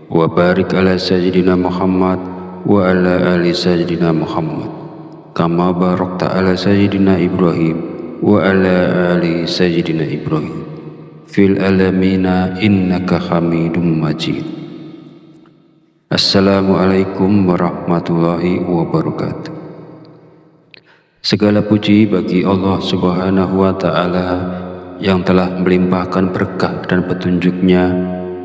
wa barik ala sayyidina Muhammad wa ala ali sayyidina Muhammad kama barakta ala sayyidina Ibrahim wa ala ali sayyidina Ibrahim fil alamina innaka hamidum majid. Assalamualaikum warahmatullahi wabarakatuh. Segala puji bagi Allah Subhanahu wa Ta'ala yang telah melimpahkan berkah dan petunjuknya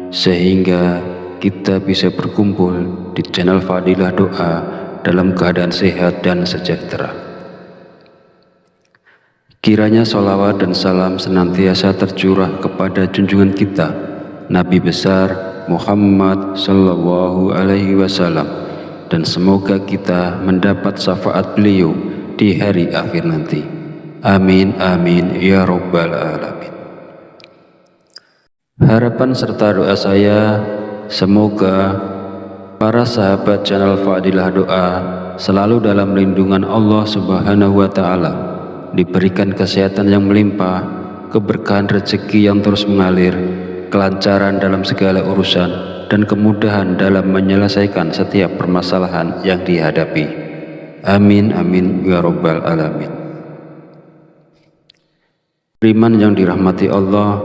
sehingga kita bisa berkumpul di channel Fadilah Doa dalam keadaan sehat dan sejahtera. Kiranya sholawat dan salam senantiasa tercurah kepada junjungan kita Nabi besar Muhammad sallallahu alaihi wasallam, dan semoga kita mendapat syafaat beliau di hari akhir nanti. Amin amin ya rabbal alamin. Harapan serta doa saya semoga para sahabat channel Fadilah Doa selalu dalam lindungan Allah Subhanahu wa Ta'ala, diberikan kesehatan yang melimpah, keberkahan rezeki yang terus mengalir, kelancaran dalam segala urusan, dan kemudahan dalam menyelesaikan setiap permasalahan yang dihadapi. Amin amin ya rabbal alamin. Beriman yang dirahmati Allah,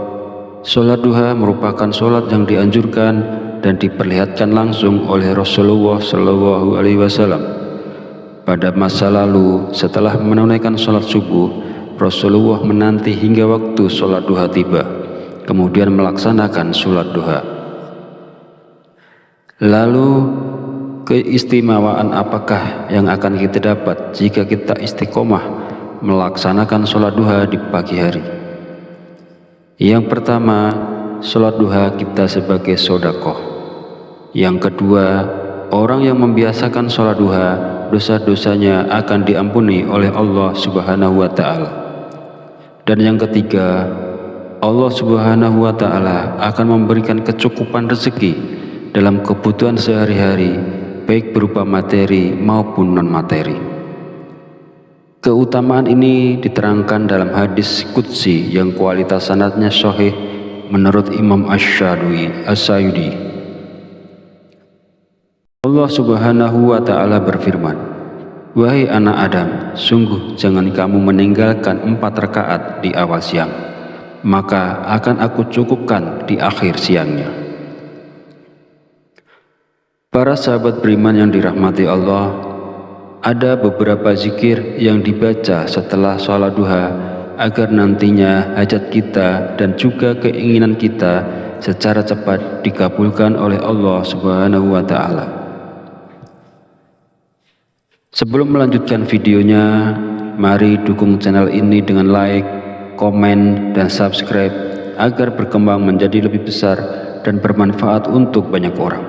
sholat duha merupakan sholat yang dianjurkan dan diperlihatkan langsung oleh Rasulullah Shallallahu Alaihi Wasallam. Pada masa lalu, setelah menunaikan sholat subuh, Rasulullah menanti hingga waktu sholat duha tiba, kemudian melaksanakan sholat duha. Lalu keistimewaan apakah yang akan kita dapat jika kita istiqomah melaksanakan sholat duha di pagi hari? Yang pertama, sholat duha kita sebagai sedekah. Yang kedua, orang yang membiasakan sholat duha, dosa-dosanya akan diampuni oleh Allah Subhanahu wa Ta'ala. Dan yang ketiga, Allah Subhanahu wa Ta'ala akan memberikan kecukupan rezeki dalam kebutuhan sehari-hari, baik berupa materi maupun non-materi. Keutamaan ini diterangkan dalam hadis qudsi yang kualitas sanadnya sahih menurut Imam Asy-Syayudi. Allah Subhanahu wa Ta'ala berfirman, "Wahai anak Adam, sungguh jangan kamu meninggalkan 4 rakaat di awal siang, maka akan aku cukupkan di akhir siangnya." Para sahabat beriman yang dirahmati Allah, ada beberapa zikir yang dibaca setelah sholat duha agar nantinya hajat kita dan juga keinginan kita secara cepat dikabulkan oleh Allah Subhanahu wa Ta'ala. Sebelum melanjutkan videonya, mari dukung channel ini dengan like, komen, dan subscribe agar berkembang menjadi lebih besar dan bermanfaat untuk banyak orang.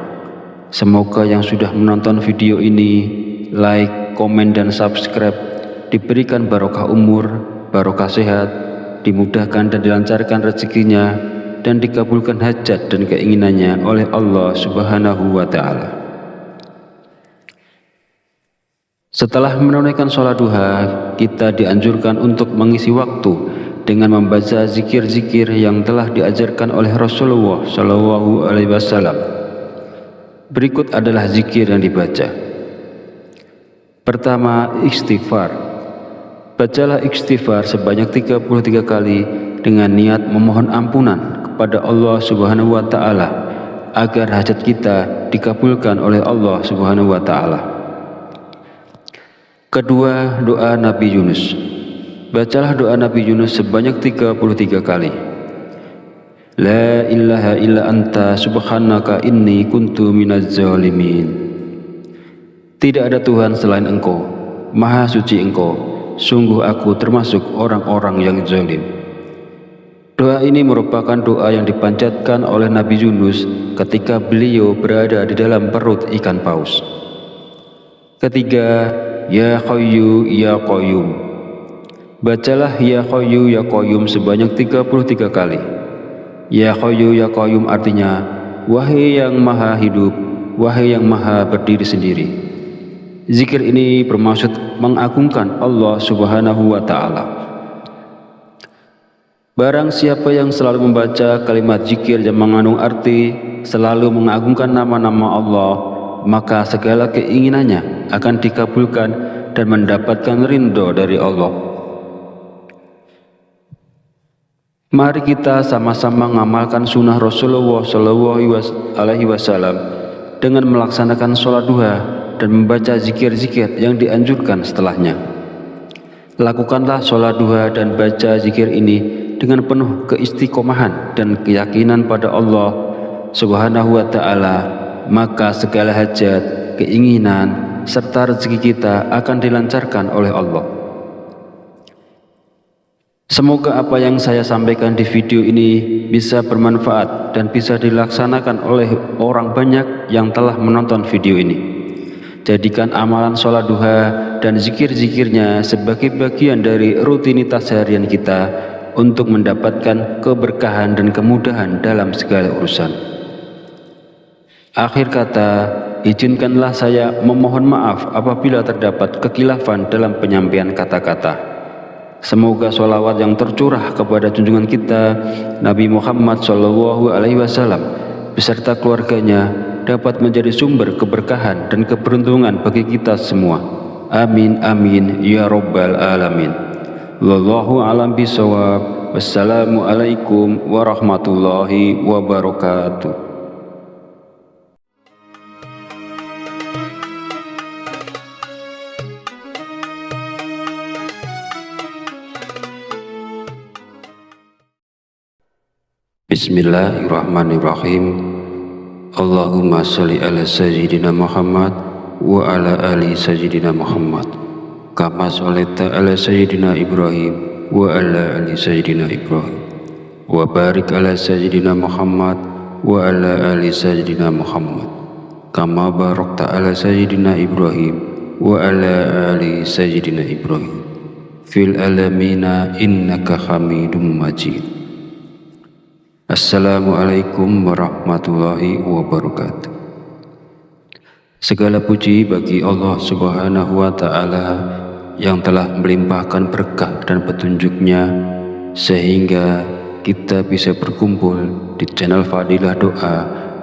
Semoga yang sudah menonton video ini, like, komen, dan subscribe diberikan barokah umur, barokah sehat, dimudahkan dan dilancarkan rezekinya, dan dikabulkan hajat dan keinginannya oleh Allah Subhanahu wa Ta'ala. Setelah menunaikan sholat duha, kita dianjurkan untuk mengisi waktu dengan membaca zikir-zikir yang telah diajarkan oleh Rasulullah Shallallahu Alaihi Wasallam. Berikut adalah zikir yang dibaca. Pertama, istighfar. Bacalah istighfar sebanyak 33 kali dengan niat memohon ampunan kepada Allah Subhanahu wa Ta'ala agar hajat kita dikabulkan oleh Allah Subhanahu wa Ta'ala. Kedua, doa Nabi Yunus. Bacalah doa Nabi Yunus sebanyak 33 kali. La ilaha illa anta subhanaka inni kuntu minaz zalimin. Tidak ada Tuhan selain Engkau, Maha Suci Engkau, sungguh aku termasuk orang-orang yang zalim. Doa ini merupakan doa yang dipanjatkan oleh Nabi Yunus ketika beliau berada di dalam perut ikan paus. Ketiga, Ya Qayyu Ya Qayyum. Bacalah Ya Qayyu Ya Qayyum sebanyak 33 kali. Ya Qayyu Ya Qayyum artinya, wahai yang maha hidup, wahai yang maha berdiri sendiri. Zikir ini bermaksud mengagungkan Allah Subhanahu wa Ta'ala. Barang siapa yang selalu membaca kalimat zikir yang mengandung arti selalu mengagungkan nama-nama Allah, maka segala keinginannya akan dikabulkan dan mendapatkan ridho dari Allah. Mari kita sama-sama mengamalkan sunnah Rasulullah SAW dengan melaksanakan sholat duha dan membaca zikir-zikir yang dianjurkan setelahnya. Lakukanlah sholat duha dan baca zikir ini dengan penuh keistiqomahan dan keyakinan pada Allah Subhanahu wa Ta'ala, maka segala hajat, keinginan, serta rezeki kita akan dilancarkan oleh Allah. Semoga apa yang saya sampaikan di video ini bisa bermanfaat dan bisa dilaksanakan oleh orang banyak yang telah menonton video ini. Jadikan amalan sholat duha dan zikir-zikirnya sebagai bagian dari rutinitas harian kita untuk mendapatkan keberkahan dan kemudahan dalam segala urusan. Akhir kata, izinkanlah saya memohon maaf apabila terdapat kekhilafan dalam penyampaian kata-kata. Semoga sholawat yang tercurah kepada junjungan kita Nabi Muhammad SAW beserta keluarganya dapat menjadi sumber keberkahan dan keberuntungan bagi kita semua. Amin amin ya rabbal alamin. Wallahu a'lam bishawab. Wassalamualaikum warahmatullahi wabarakatuh. Bismillahirrahmanirrahim. Allahumma sholli ala sayyidina Muhammad wa ala ali sayyidina Muhammad kama sholaita ala sayyidina Ibrahim wa ala ali sayyidina Ibrahim wa barik ala sayyidina Muhammad wa ala ali sayyidina Muhammad kama barakta ala sayyidina Ibrahim wa ala ali sayyidina Ibrahim fil alamina innaka Hamidum Majid. Assalamualaikum warahmatullahi wabarakatuh. Segala puji bagi Allah Subhanahu wa Ta'ala yang telah melimpahkan berkah dan petunjuknya sehingga kita bisa berkumpul di channel Fadilah Doa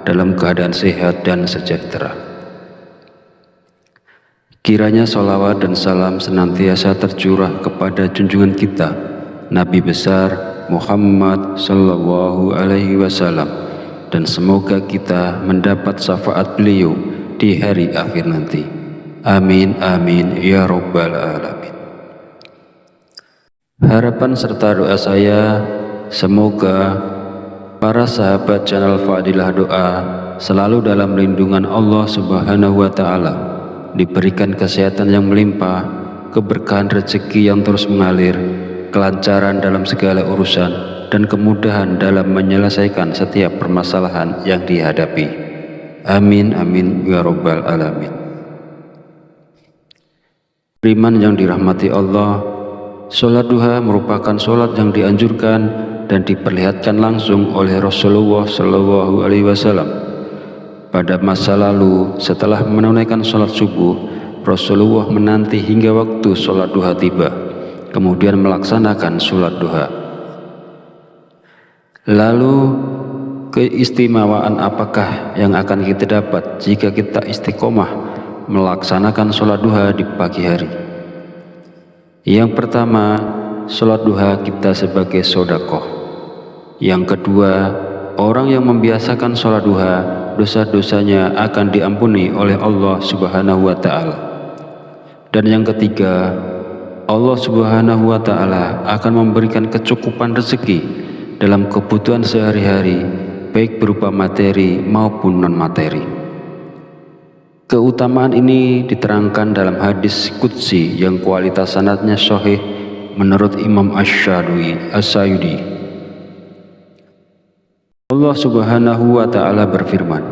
dalam keadaan sehat dan sejahtera. Kiranya sholawat dan salam senantiasa tercurah kepada junjungan kita Nabi besar Muhammad Sallallahu Alaihi Wasallam, dan semoga kita mendapat syafaat beliau di hari akhir nanti. Amin amin ya rabbal alamin. Harapan serta doa saya, semoga para sahabat channel Fadilah Doa selalu dalam lindungan Allah Subhanahu wa Ta'ala, diberikan kesehatan yang melimpah, keberkahan rezeki yang terus mengalir, kelancaran dalam segala urusan, dan kemudahan dalam menyelesaikan setiap permasalahan yang dihadapi. Amin amin ya rabbal alamin. Beriman yang dirahmati Allah, sholat duha merupakan sholat yang dianjurkan dan diperlihatkan langsung oleh Rasulullah Shallallahu Alaihi Wasallam. Pada masa lalu, setelah menunaikan sholat subuh, Rasulullah menanti hingga waktu sholat duha tiba, kemudian melaksanakan sholat duha. Lalu, keistimewaan apakah yang akan kita dapat jika kita istiqomah melaksanakan sholat duha di pagi hari? Yang pertama, sholat duha kita sebagai sedekah. Yang kedua, orang yang membiasakan sholat duha, dosa-dosanya akan diampuni oleh Allah Subhanahu wa Ta'ala. Dan yang ketiga, Allah Subhanahu wa Ta'ala akan memberikan kecukupan rezeki dalam kebutuhan sehari-hari, baik berupa materi maupun non-materi. Keutamaan ini diterangkan dalam hadis qudsi yang kualitas sanadnya sahih menurut Imam Asy-Syayudi. Allah Subhanahu wa Ta'ala berfirman,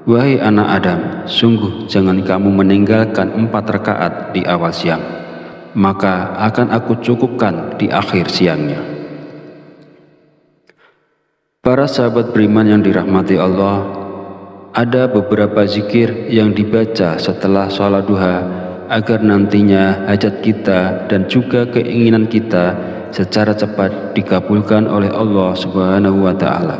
"Wahai anak Adam, sungguh jangan kamu meninggalkan 4 rakaat di awal siang, maka akan aku cukupkan di akhir siangnya." Para sahabat beriman yang dirahmati Allah, ada beberapa zikir yang dibaca setelah sholat duha agar nantinya hajat kita dan juga keinginan kita secara cepat dikabulkan oleh Allah Subhanahu wa Ta'ala.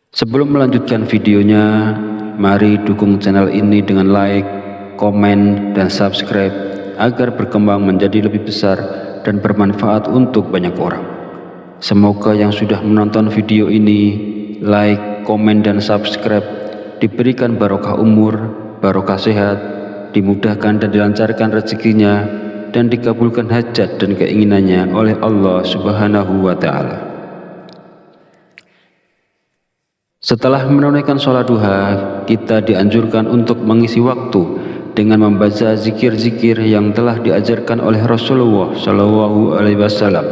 Sebelum melanjutkan videonya, mari dukung channel ini dengan like, komen, dan subscribe agar berkembang menjadi lebih besar dan bermanfaat untuk banyak orang. Semoga yang sudah menonton video ini, like, komen, dan subscribe diberikan barokah umur, barokah sehat, dimudahkan dan dilancarkan rezekinya, dan dikabulkan hajat dan keinginannya oleh Allah Subhanahu wa Ta'ala. Setelah menunaikan sholat duha, kita dianjurkan untuk mengisi waktu dengan membaca zikir-zikir yang telah diajarkan oleh Rasulullah SAW.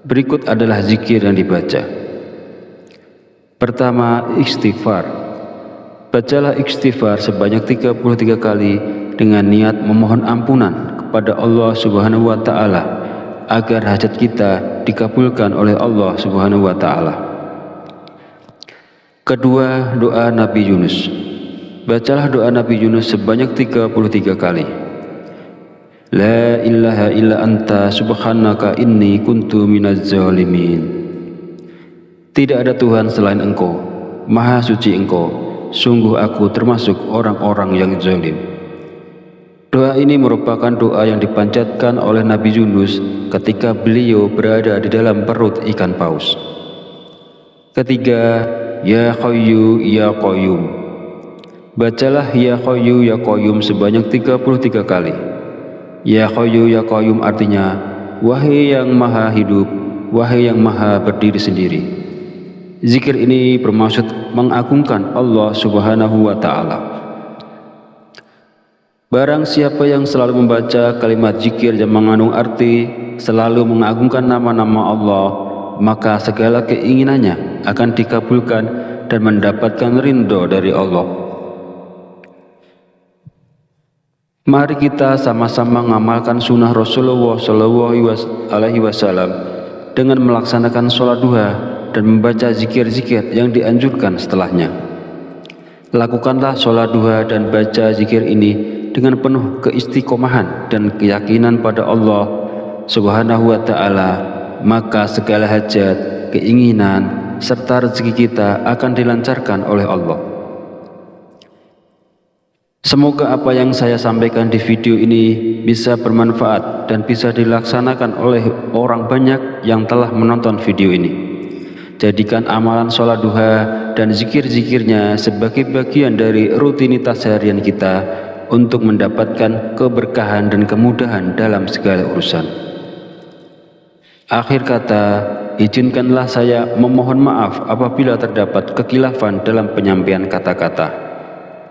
Berikut adalah zikir yang dibaca. Pertama, istighfar. Bacalah istighfar sebanyak 33 kali dengan niat memohon ampunan kepada Allah Subhanahu wa Ta'ala agar hajat kita dikabulkan oleh Allah Subhanahu wa Ta'ala. Kedua, doa Nabi Yunus. Bacalah doa Nabi Yunus sebanyak 33 kali. La ilaha illa anta subhanaka inni kuntu minaz zalimin. Tidak ada Tuhan selain Engkau, Maha Suci Engkau, sungguh aku termasuk orang-orang yang zalim. Doa ini merupakan doa yang dipanjatkan oleh Nabi Yunus ketika beliau berada di dalam perut ikan paus. Ketiga, Ya Hayyu Ya Qayyum. Bacalah Ya Hayyu Ya Qayyum sebanyak 33 kali. Ya Hayyu Ya Qayyum artinya, wahai yang maha hidup, wahai yang maha berdiri sendiri. Zikir ini bermaksud mengagungkan Allah Subhanahu wa Ta'ala. Barang siapa yang selalu membaca kalimat zikir yang mengandung arti selalu mengagungkan nama-nama Allah, maka segala keinginannya akan dikabulkan dan mendapatkan ridho dari Allah. Mari kita sama-sama mengamalkan sunnah Rasulullah SAW dengan melaksanakan sholat duha dan membaca zikir-zikir yang dianjurkan setelahnya. Lakukanlah sholat duha dan baca zikir ini dengan penuh keistiqomahan dan keyakinan pada Allah Subhanahu wa Ta'ala, maka segala hajat, keinginan, serta rezeki kita akan dilancarkan oleh Allah. Semoga apa yang saya sampaikan di video ini bisa bermanfaat dan bisa dilaksanakan oleh orang banyak yang telah menonton video ini. Jadikan amalan sholat duha dan zikir-zikirnya sebagai bagian dari rutinitas harian kita untuk mendapatkan keberkahan dan kemudahan dalam segala urusan. Akhir kata, izinkanlah saya memohon maaf apabila terdapat kekhilafan dalam penyampaian kata-kata.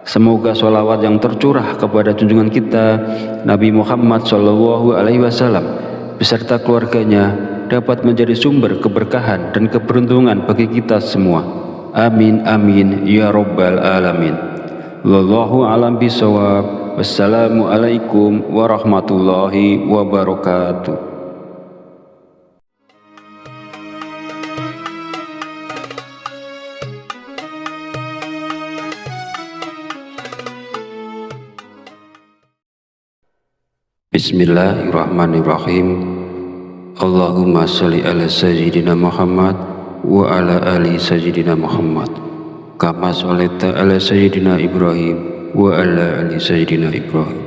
Semoga sholawat yang tercurah kepada junjungan kita Nabi Muhammad SAW beserta keluarganya dapat menjadi sumber keberkahan dan keberuntungan bagi kita semua. Amin amin ya rabbal alamin. Wallahu a'lam bishawab. Wassalamualaikum warahmatullahi wabarakatuh. Bismillahirrahmanirrahim. Allahumma sholli ala sayyidina Muhammad wa ala ali sayyidina Muhammad kama sholaita ala sayyidina Ibrahim wa ala ali sayyidina Ibrahim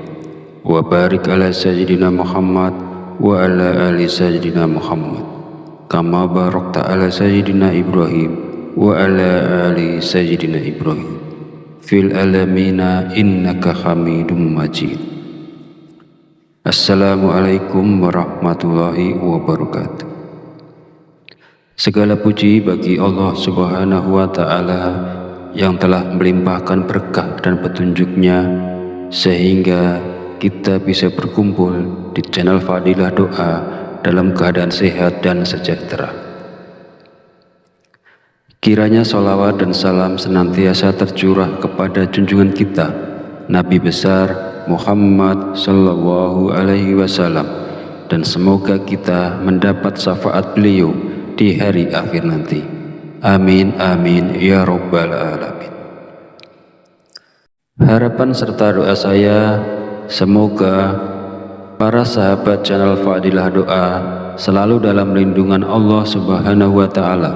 wa barik ala sayyidina Muhammad wa ala ali sayyidina Muhammad kama barakta ala sayyidina Ibrahim wa ala ali sayyidina Ibrahim fil alamina innaka Hamidum Majid. Assalamualaikum warahmatullahi wabarakatuh. Segala puji bagi Allah Subhanahu wa Ta'ala yang telah melimpahkan berkah dan petunjuknya sehingga kita bisa berkumpul di channel Fadilah Doa dalam keadaan sehat dan sejahtera. Kiranya sholawat dan salam senantiasa tercurah kepada junjungan kita Nabi besar Muhammad Sallallahu Alaihi Wasallam, dan semoga kita mendapat syafaat beliau di hari akhir nanti. Amin amin ya rabbal alamin. Harapan serta doa saya, semoga para sahabat channel Fadilah Doa selalu dalam lindungan Allah Subhanahu wa Ta'ala,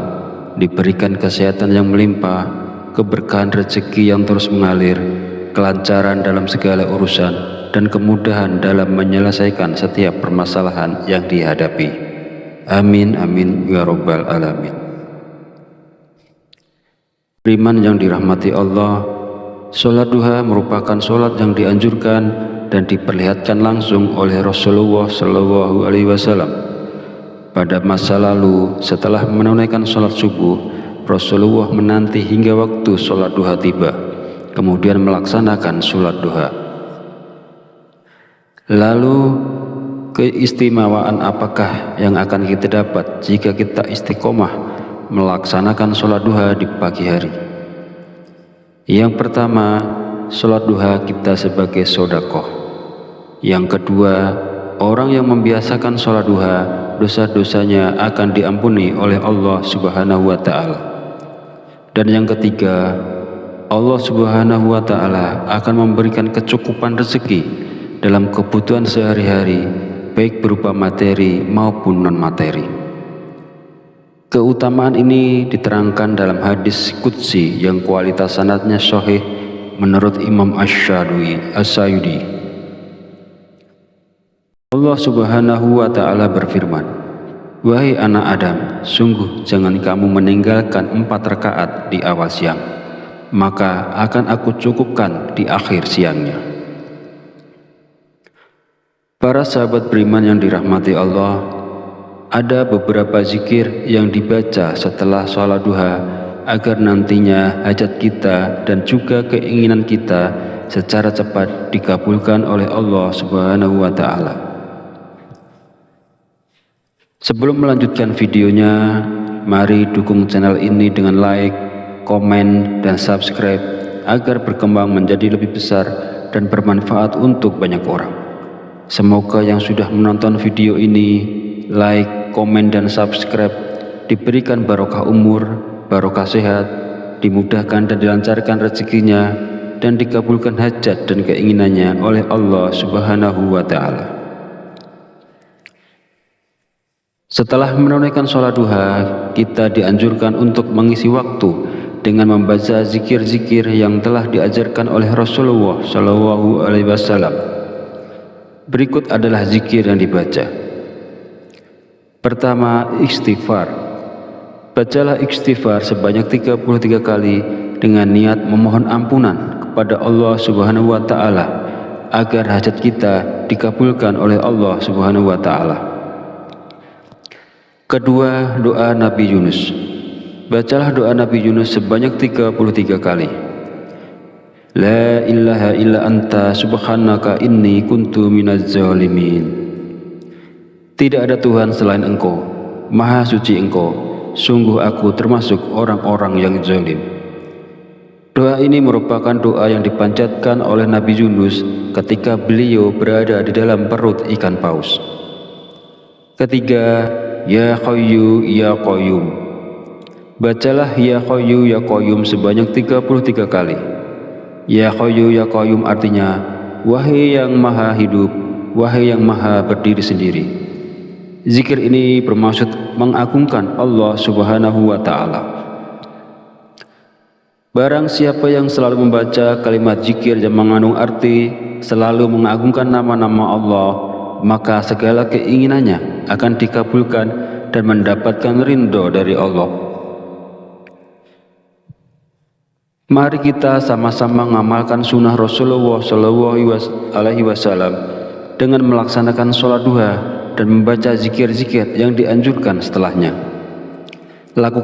diberikan kesehatan yang melimpah, keberkahan rezeki yang terus mengalir, kelancaran dalam segala urusan, dan kemudahan dalam menyelesaikan setiap permasalahan yang dihadapi. Amin amin ya rabbal alamin. Beriman yang dirahmati Allah, sholat duha merupakan sholat yang dianjurkan dan diperlihatkan langsung oleh Rasulullah Shallallahu Alaihi Wasallam. Pada masa lalu, setelah menunaikan sholat subuh, Rasulullah menanti hingga waktu sholat duha tiba, kemudian melaksanakan sholat duha. Lalu, keistimewaan apakah yang akan kita dapat jika kita istiqomah melaksanakan sholat duha di pagi hari? Yang pertama, sholat duha kita sebagai sodakoh. Yang kedua, orang yang membiasakan sholat duha, dosa-dosanya akan diampuni oleh Allah Subhanahu wa Ta'ala. Dan yang ketiga, Allah Subhanahu wa Ta'ala akan memberikan kecukupan rezeki dalam kebutuhan sehari-hari, baik berupa materi maupun non-materi. Keutamaan ini diterangkan dalam hadis qudsi yang kualitas sanadnya sahih menurut Imam Asy-Syayudi. Allah Subhanahu wa Ta'ala berfirman, "Wahai anak Adam, sungguh jangan kamu meninggalkan 4 rakaat di awal siang, maka akan aku cukupkan di akhir siangnya." Para sahabat beriman yang dirahmati Allah, ada beberapa zikir yang dibaca setelah sholat duha agar nantinya hajat kita dan juga keinginan kita secara cepat dikabulkan oleh Allah Subhanahu wa Ta'ala. Sebelum melanjutkan videonya, mari dukung channel ini dengan like, komen, dan subscribe agar berkembang menjadi lebih besar dan bermanfaat untuk banyak orang. Semoga yang sudah menonton video ini, like, komen, dan subscribe diberikan barokah umur, barokah sehat, dimudahkan dan dilancarkan rezekinya, dan dikabulkan hajat dan keinginannya oleh Allah Subhanahu wa Ta'ala. Setelah menunaikan sholat duha, kita dianjurkan untuk mengisi waktu dengan membaca zikir-zikir yang telah diajarkan oleh Rasulullah Shallallahu Alaihi Wasallam. Berikut adalah zikir yang dibaca. Pertama, istighfar. Bacalah istighfar sebanyak 33 kali dengan niat memohon ampunan kepada Allah Subhanahu wa Ta'ala agar hajat kita dikabulkan oleh Allah Subhanahu wa Ta'ala. Kedua, doa Nabi Yunus. Bacalah doa Nabi Yunus sebanyak 33 kali. La ilaha illa anta subhanaka inni kuntu minaz zalimin. Tidak ada Tuhan selain Engkau, Maha Suci Engkau, sungguh aku termasuk orang-orang yang zalim. Doa ini merupakan doa yang dipanjatkan oleh Nabi Yunus ketika beliau berada di dalam perut ikan paus. Ketiga, Ya Hayyu Ya Qayyum. Bacalah Ya Hayyu Ya Qayyum sebanyak 33 kali. Ya Hayyu Ya Qayyum artinya, wahai yang maha hidup, wahai yang maha berdiri sendiri. Zikir ini bermaksud mengagungkan Allah Subhanahu wa Ta'ala. Barang siapa yang selalu membaca kalimat zikir yang mengandung arti selalu mengagungkan nama-nama Allah, maka segala keinginannya akan dikabulkan dan mendapatkan ridho dari Allah. Mari kita sama-sama mengamalkan sunnah Rasulullah Shallallahu Alaihi Wasallam dengan melaksanakan sholat duha dan membaca zikir-zikir yang dianjurkan setelahnya. Lakukan